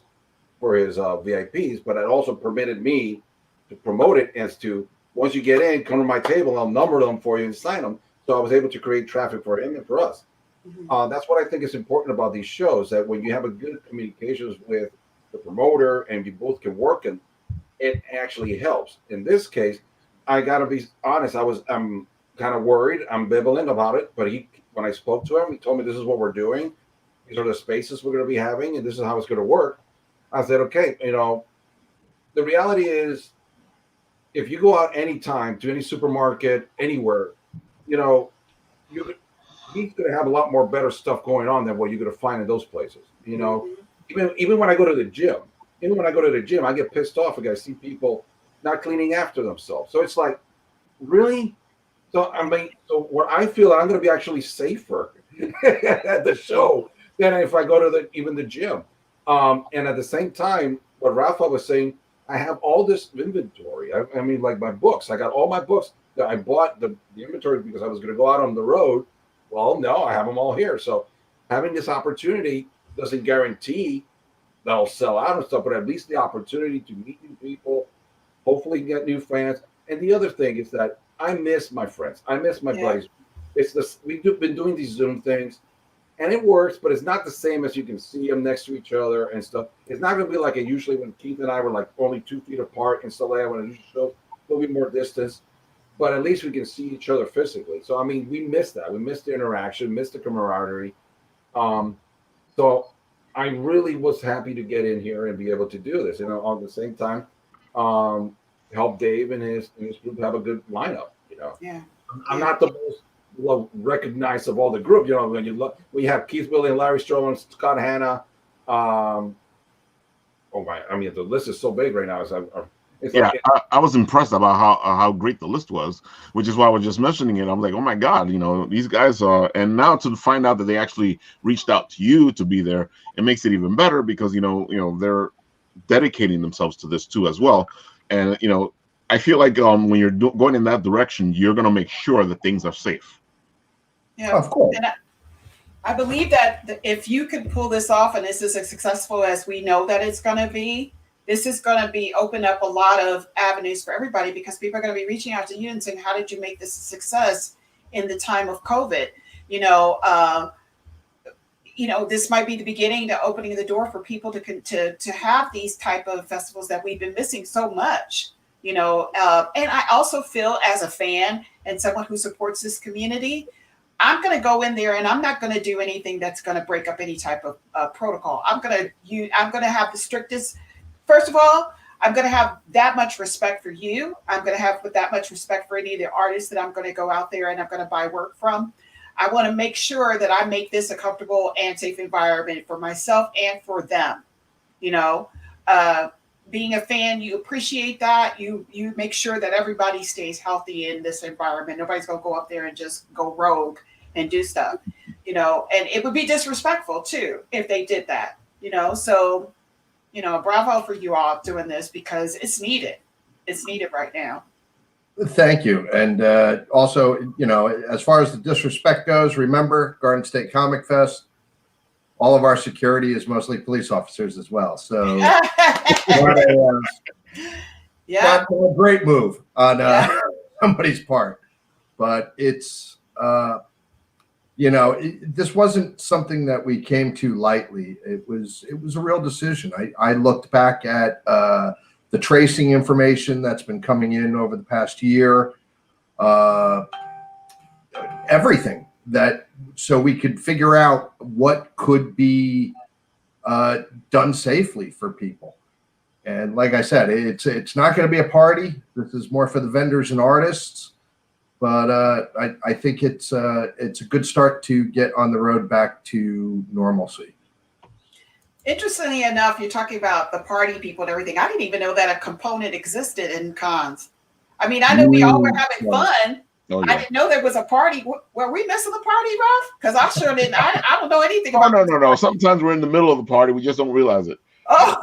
S3: VIPs, but it also permitted me to promote it as to, once you get in, come to my table, I'll number them for you and sign them. So I was able to create traffic for him and for us. Mm-hmm. That's what I think is important about these shows, that when you have a good communications with the promoter and you both can work, and it actually helps. In this case, I got to be honest, I'm kind of worried, ambivalent about it, but when I spoke to him, he told me this is what we're doing. These are the spaces we're going to be having, and this is how it's going to work. I said, okay, the reality is, if you go out anytime to any supermarket, anywhere, he's going to have a lot more better stuff going on than what you're going to find in those places. Even when I go to the gym, I get pissed off because I see people not cleaning after themselves. So it's like, really? So where I feel I'm going to be actually safer at the show than if I go to even the gym. And at the same time, what Rafa was saying, I have all this inventory. I mean, like my books. I got all my books that I bought the inventory because I was going to go out on the road. Well, no, I have them all here. So having this opportunity doesn't guarantee that I'll sell out and stuff, but at least the opportunity to meet new people, hopefully get new fans. And the other thing is that I miss my friends. I miss my buddies. It's this. We've been doing these Zoom things, and it works, but it's not the same as you can see them next to each other and stuff. It's not going to be like it usually when Keith and I were like only 2 feet apart in Soleil when it usually shows. There'll be more distance. but at least we can see each other physically. So I mean, we missed that. We missed the interaction, missed the camaraderie. So I really was happy to get in here and be able to do this. And at the same time, help Dave and his group have a good lineup.
S1: Yeah.
S3: I'm not the most recognized of all the group. When you look, we have Keith Willie and Larry Stroman, Scott Hanna. Oh my! I mean, the list is so big right now.
S2: I was impressed about how great the list was, which is why I was just mentioning it. I'm like, oh my God, these guys are, and now to find out that they actually reached out to you to be there, it makes it even better because they're dedicating themselves to this too as well. And I feel like when you're going in that direction, you're going to make sure that things are safe.
S1: Yeah, of course. And I believe that if you can pull this off and this is as successful as we know that it's going to be, this is going to be open up a lot of avenues for everybody because people are going to be reaching out to you and saying, how did you make this a success in the time of COVID? This might be the beginning to opening the door for people to have these type of festivals that we've been missing so much. And I also feel as a fan and someone who supports this community, I'm going to go in there and I'm not going to do anything that's going to break up any type of protocol. I'm going to have the strictest. First of all, I'm going to have that much respect for you. I'm going to have that much respect for any of the artists that I'm going to go out there and I'm going to buy work from. I want to make sure that I make this a comfortable and safe environment for myself and for them. Being a fan, you appreciate that. You make sure that everybody stays healthy in this environment. Nobody's going to go up there and just go rogue and do stuff, and it would be disrespectful too if they did that, so, bravo for you all doing this because it's needed. It's needed right now.
S4: Thank you. And also, as far as the disrespect goes, remember Garden State Comic Fest, all of our security is mostly police officers as well. So not a great move on somebody's part, but it's, this wasn't something that we came to lightly. It was a real decision. I looked back at the tracing information that's been coming in over the past year, everything so we could figure out what could be done safely for people. And like I said, it's not going to be a party. This is more for the vendors and artists. But I think it's a good start to get on the road back to normalcy.
S1: Interestingly enough, you're talking about the party people and everything. I didn't even know that a component existed in cons. I mean, I know we all were having fun. Oh, yeah. I didn't know there was a party. Were we missing the party, Ralph? Because I sure didn't. I don't know anything about it.
S2: No. Sometimes we're in the middle of the party. We just don't realize it.
S1: Oh.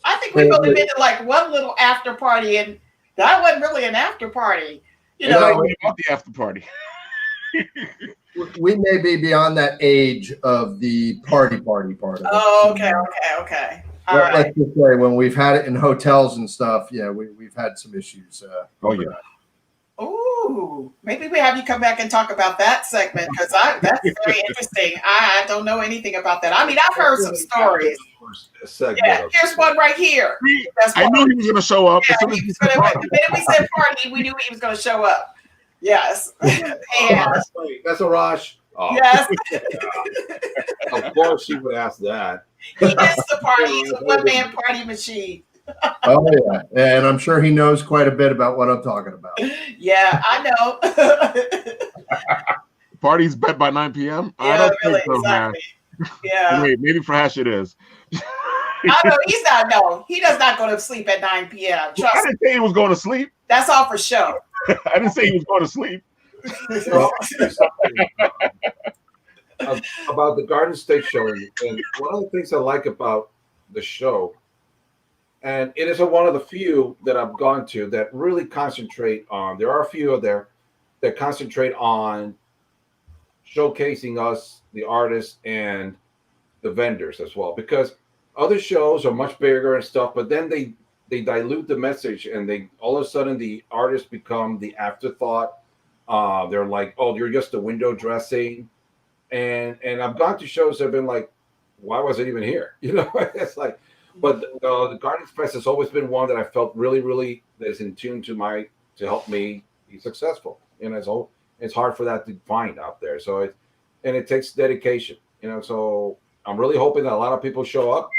S1: I think we've only been to like one little after party, and that wasn't really an after party.
S2: About the after party.
S4: We may be beyond that age of the party part of it.
S1: Oh, okay. All right.
S4: Let's just say when we've had it in hotels and stuff, we've had some issues.
S1: Ooh, maybe we have you come back and talk about that segment because that's very interesting. I don't know anything about that. I mean, I've heard some stories. Yeah, here's one right here.
S2: I knew he was going to show up.
S1: Yeah, the minute we said party, we knew he was going to show up. Yes.
S3: That's a rush. Oh.
S1: Yes.
S3: Of course she would ask that.
S1: He is the party. He's a one-man party machine.
S4: Oh, yeah. And I'm sure he knows quite a bit about what I'm talking about.
S1: Yeah, I know.
S2: Party's bet by 9 p.m.?
S1: Yeah,
S2: I don't
S1: really,
S2: think so,
S1: exactly.
S2: Man.
S1: Yeah.
S2: Maybe for Hash it is.
S1: I know he's not. No, he does not go to sleep at 9 p.m. Trust
S2: I didn't say he was going to sleep.
S1: That's all for show.
S2: I didn't say he was going to sleep.
S3: About the Garden State show, and one of the things I like about the show, and it is one of the few that I've gone to that really concentrate on. There are a few out there that concentrate on showcasing us, the artists, and the vendors as well. Because other shows are much bigger and stuff, but then they dilute the message, and they all of a sudden the artists become the afterthought. They're like, oh, you're just a window dressing. And I've gone to shows that have been like, why was it even here? It's like, But the Garden Fest has always been one that I felt really that is in tune to help me be successful. And it's hard for that to find out there. So it takes dedication, so I'm really hoping that a lot of people show up.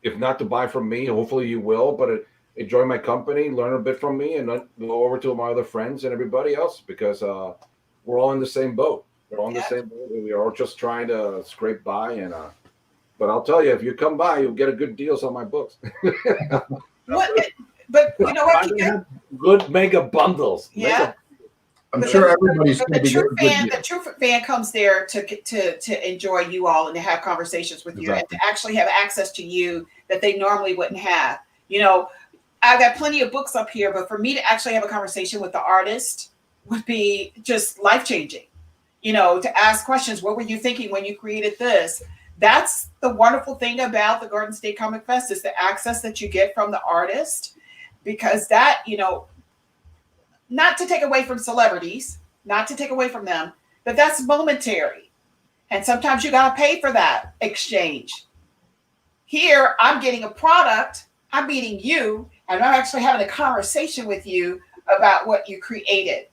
S3: If not to buy from me, hopefully you will, but enjoy my company, learn a bit from me, and then go over to my other friends and everybody else, because we're all in the same boat. We're all in the same boat. We are all just trying to scrape by. But I'll tell you, if you come by, you'll get a good deals on my books.
S1: But you know what?
S3: Good mega bundles.
S1: Yeah.
S4: I'm sure everybody's going to be
S1: good. The true fan comes there to enjoy you all and to have conversations with you and to actually have access to you that they normally wouldn't have. I've got plenty of books up here, but for me to actually have a conversation with the artist would be just life-changing. To ask questions. What were you thinking when you created this? That's the wonderful thing about the Garden State Comic Fest, is the access that you get from the artist, because that, not to take away from celebrities, not to take away from them, but that's momentary. And sometimes you got to pay for that exchange. Here, I'm getting a product, I'm meeting you, and I'm actually having a conversation with you about what you created.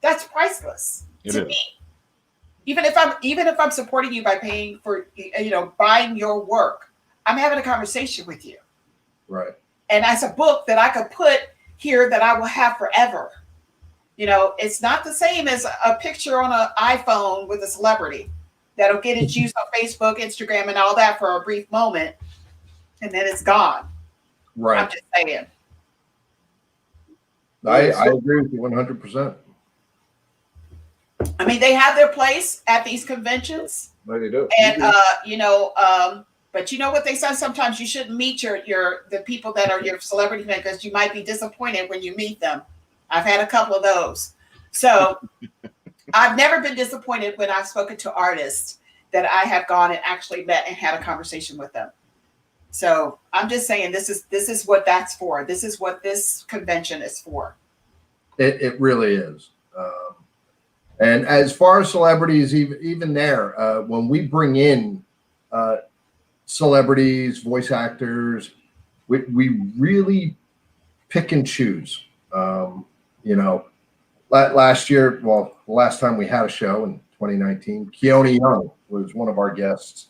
S1: That's priceless to me. Even if I'm supporting you by paying for, buying your work, I'm having a conversation with you.
S4: Right.
S1: And as a book that I could put here that I will have forever. It's not the same as a picture on an iPhone with a celebrity that'll get its use on Facebook, Instagram, and all that for a brief moment, and then it's gone.
S4: Right.
S1: I'm just saying.
S4: I agree with you 100%.
S1: I mean, they have their place at these conventions.
S3: No, they do.
S1: And but you know what they say? Sometimes you shouldn't meet the people that are your celebrity fans, because you might be disappointed when you meet them. I've had a couple of those. So I've never been disappointed when I've spoken to artists that I have gone and actually met and had a conversation with them. So I'm just saying, this is what that's for. This is what this convention is for.
S4: It really is. And as far as celebrities, even there, when we bring in celebrities, voice actors, we really pick and choose. Last year, the last time we had a show in 2019, Keone Young was one of our guests.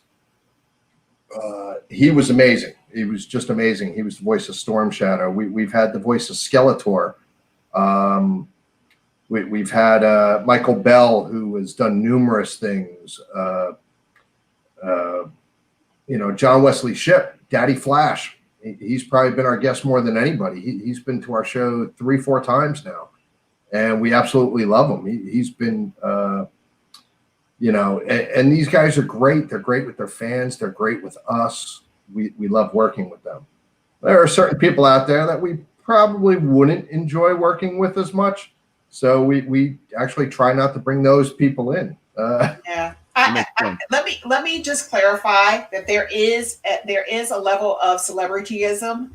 S4: He was amazing. He was just amazing. He was the voice of Storm Shadow. We've had the voice of Skeletor. We've had Michael Bell, who has done numerous things. John Wesley Shipp, Daddy Flash. He's probably been our guest more than anybody. He's been to our show 3-4 times now, and we absolutely love him. He's been, and these guys are great. They're great with their fans. They're great with us. We love working with them. There are certain people out there that we probably wouldn't enjoy working with as much. So we actually try not to bring those people in.
S1: Yeah. Let me just clarify that there is a level of celebrityism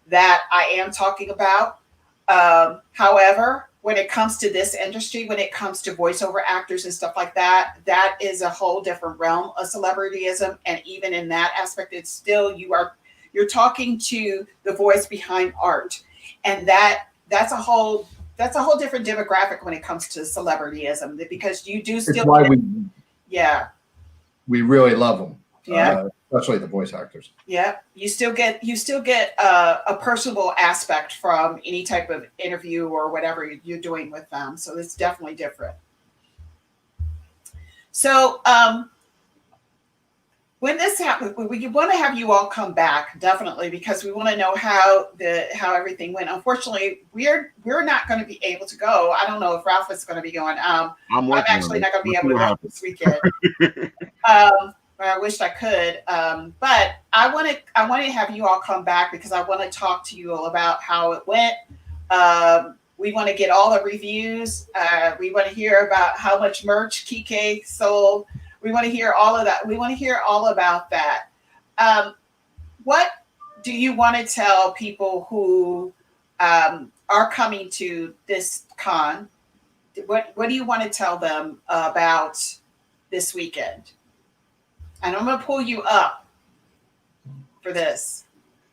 S1: that I am talking about. However, when it comes to this industry, when it comes to voiceover actors and stuff like that, that is a whole different realm of celebrityism. And even in that aspect, it's still you're talking to the voice behind art, and that's a whole different demographic when it comes to celebrityism, because you do still.
S4: It's why we really love them.
S1: Yeah.
S4: Especially the voice actors.
S1: Yeah. You still get a personable aspect from any type of interview or whatever you're doing with them. So it's definitely different. So when this happens, we want to have you all come back, definitely, because we want to know how everything went. Unfortunately, we're not going to be able to go. I don't know if Ralph is going to be going. I'm actually not going to be able to go this weekend. I wish I could, but I want to have you all come back, because I want to talk to you all about how it went. We want to get all the reviews. We want to hear about how much merch QUIQUE sold. We want to hear all of that. We want to hear all about that. What do you want to tell people who are coming to this con? What do you want to tell them about this weekend? And I'm going to pull you up for this.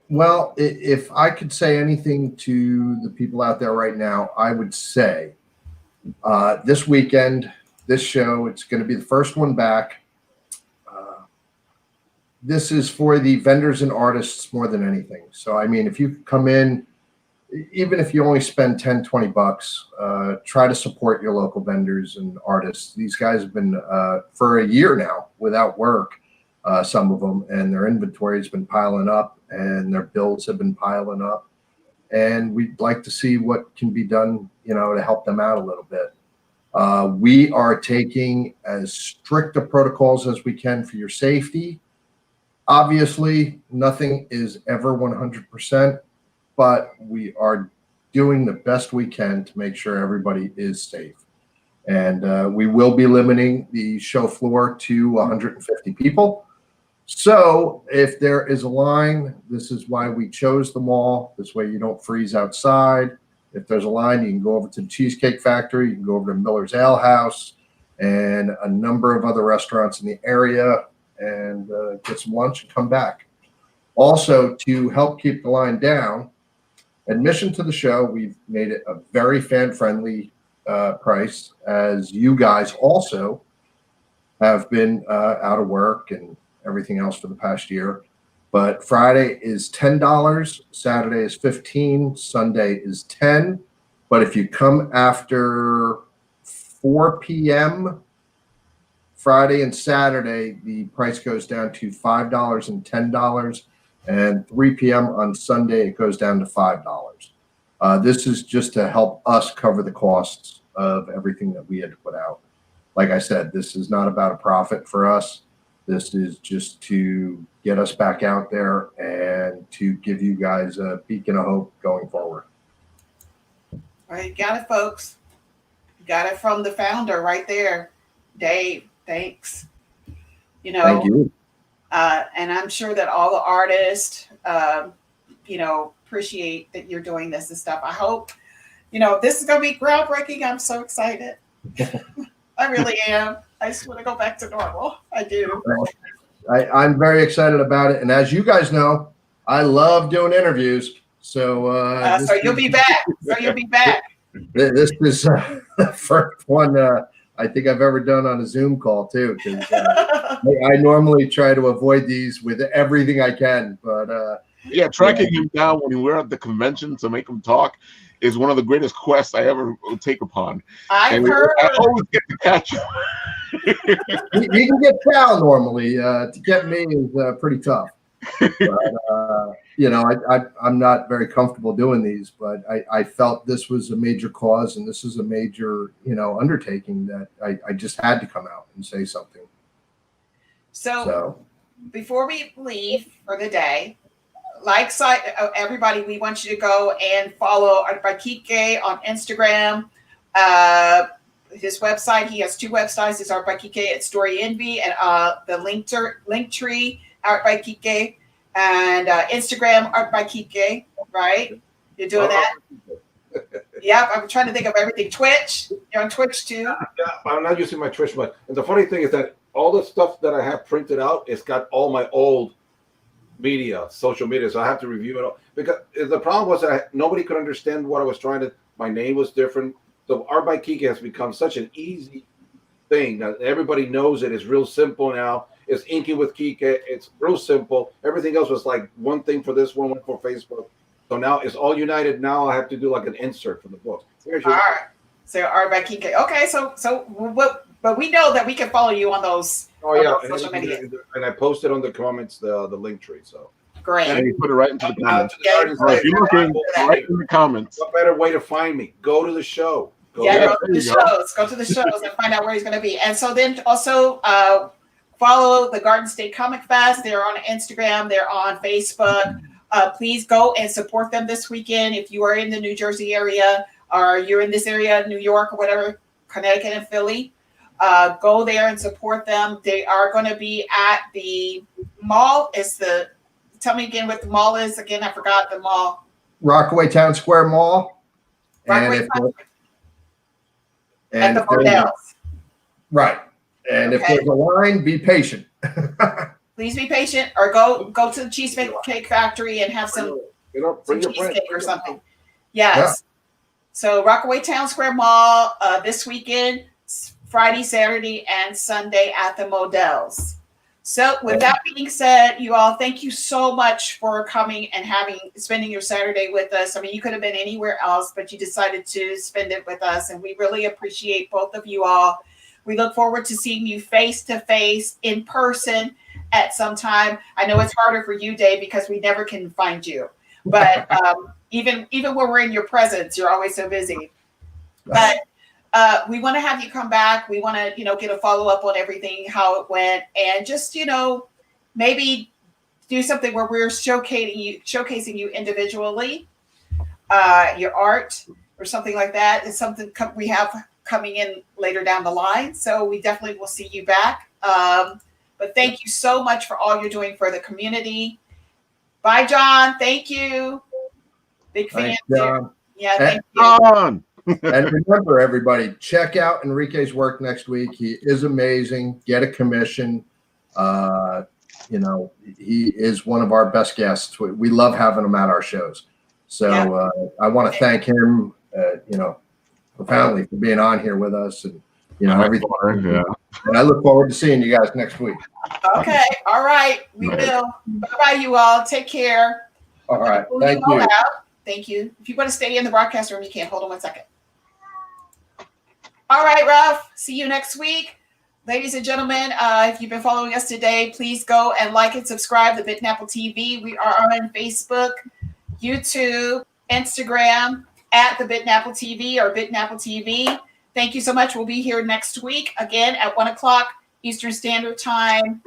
S4: Well, if I could say anything to the people out there right now, I would say this weekend, this show, it's going to be the first one back. This is for the vendors and artists more than anything. So, I mean, if you come in, even if you only spend 10, 20 bucks, try to support your local vendors and artists. These guys have been for a year now without work, some of them, and their inventory has been piling up and their bills have been piling up. And we'd like to see what can be done, to help them out a little bit. We are taking as strict of protocols as we can for your safety. Obviously, nothing is ever 100%, but we are doing the best we can to make sure everybody is safe. And we will be limiting the show floor to 150 people. So if there is a line, this is why we chose the mall. This way you don't freeze outside. If there's a line, you can go over to the Cheesecake Factory. You can go over to Miller's Ale House and a number of other restaurants in the area and get some lunch and come back. Also, to help keep the line down, admission to the show, we've made it a very fan-friendly price, as you guys also have been out of work and everything else for the past year. But Friday is $10, Saturday is $15, Sunday is $10. But if you come after 4 p.m., Friday and Saturday, the price goes down to $5 and $10. And 3 p.m. on Sunday, it goes down to $5. This is just to help us cover the costs of everything that we had to put out. Like I said, this is not about a profit for us. This is just to get us back out there and to give you guys a beacon of hope going forward.
S1: All right, got it, folks. Got it from the founder right there, Dave. Thanks.
S4: Thank you.
S1: And I'm sure that all the artists, appreciate that you're doing this and stuff. I hope, this is going to be groundbreaking. I'm so excited. I really am. I just want to go back to normal. I do.
S4: I'm very excited about it. And as you guys know, I love doing interviews. So,
S1: so you'll be back.
S4: This is the first one I think I've ever done on a Zoom call too. Because I normally try to avoid these with everything I can. But
S2: tracking him down when we're at the convention to make him talk is one of the greatest quests I ever take upon. I always get to catch him.
S4: You can get Cal normally. To get me is pretty tough. But, I'm not very comfortable doing these, but I felt this was a major cause and this is a major, undertaking that I just had to come out and say something.
S1: So before we leave for the day, everybody, we want you to go and follow Art by QUIQUE on Instagram. His website, he has 2 websites. It's Art by QUIQUE, it's Story Envy, and the link tree, Art by QUIQUE, and Instagram, Art by QUIQUE, right? You're doing that? Yep, I'm trying to think of everything. Twitch, you're on Twitch too?
S3: Yeah, I'm not using my Twitch much. And the funny thing is that all the stuff that I have printed out, it's got all my old media, social media, so I have to review it all. Because the problem was that nobody could understand what I was trying to, my name was different. So Art by QUIQUE has become such an easy thing that everybody knows it. It's real simple now. It's inking with QUIQUE. It's real simple. Everything else was like one thing for this one for Facebook. So now it's all united. Now I have to do like an insert for the book.
S1: All right. So Art by QUIQUE. Okay, but we know that we can follow you on those.
S3: Oh yeah, social media. And I posted on the comments the link tree. So
S1: great.
S2: And you put it right into the comments. If you're looking right in the comments.
S3: What better way to find me? Go to the show.
S1: Go to the shows. Go to the shows and find out where he's going to be. And so then also follow the Garden State Comic Fest. They're on Instagram. They're on Facebook. Please go and support them this weekend. If you are in the New Jersey area or you're in this area, New York or whatever, Connecticut and Philly, go there and support them. They are going to be at the mall. Tell me again what the mall is. Again, I forgot the mall.
S4: Rockaway Town Square Mall.
S1: Rockaway Town. At the hotels.
S4: Right. And if there's a line, be patient.
S1: Please be patient, or go to the Cheesecake Factory and have some cheesecake or something. Yes. Yeah. So Rockaway Town Square Mall this weekend, Friday, Saturday, and Sunday at the Models. So with that being said, you all, thank you so much for coming and spending your Saturday with us. I mean, you could have been anywhere else, but you decided to spend it with us, and we really appreciate both of you all. We look forward to seeing you face to face in person at some time. I know it's harder for you, Dave, because we never can find you. But even when we're in your presence, you're always so busy. But we want to have you come back. We want to, get a follow up on everything, how it went, and just, maybe do something where we're showcasing you individually, your art or something like that. It's something we have coming in later down the line. So we definitely will see you back. But thank you so much for all you're doing for the community. Bye, John. Thank you. Big fan.
S4: John.
S1: Yeah, thank you.
S4: And remember, everybody, check out Enrique's work next week. He is amazing. Get a commission. He is one of our best guests. We love having him at our shows. So I want to thank him, profoundly for being on here with us, and everything. Yeah. And I look forward to seeing you guys next week.
S1: Okay. All right. We will. Bye-bye, you all. Take care.
S4: All right. Thank you.
S1: Thank you. If you want to stay in the broadcast room, you can. Hold on 1 second. All right, Ruff. See you next week. Ladies and gentlemen, if you've been following us today, please go and like and subscribe to Bitten Apple TV. We are on Facebook, YouTube, Instagram, at the Bitten Apple TV or Bitten Apple TV. Thank you so much. We'll be here next week again at 1 o'clock Eastern Standard Time,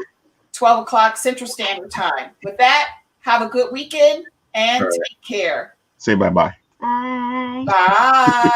S1: 12 o'clock Central Standard Time. With that, have a good weekend and take care.
S2: Say bye-bye.
S1: Bye. Bye.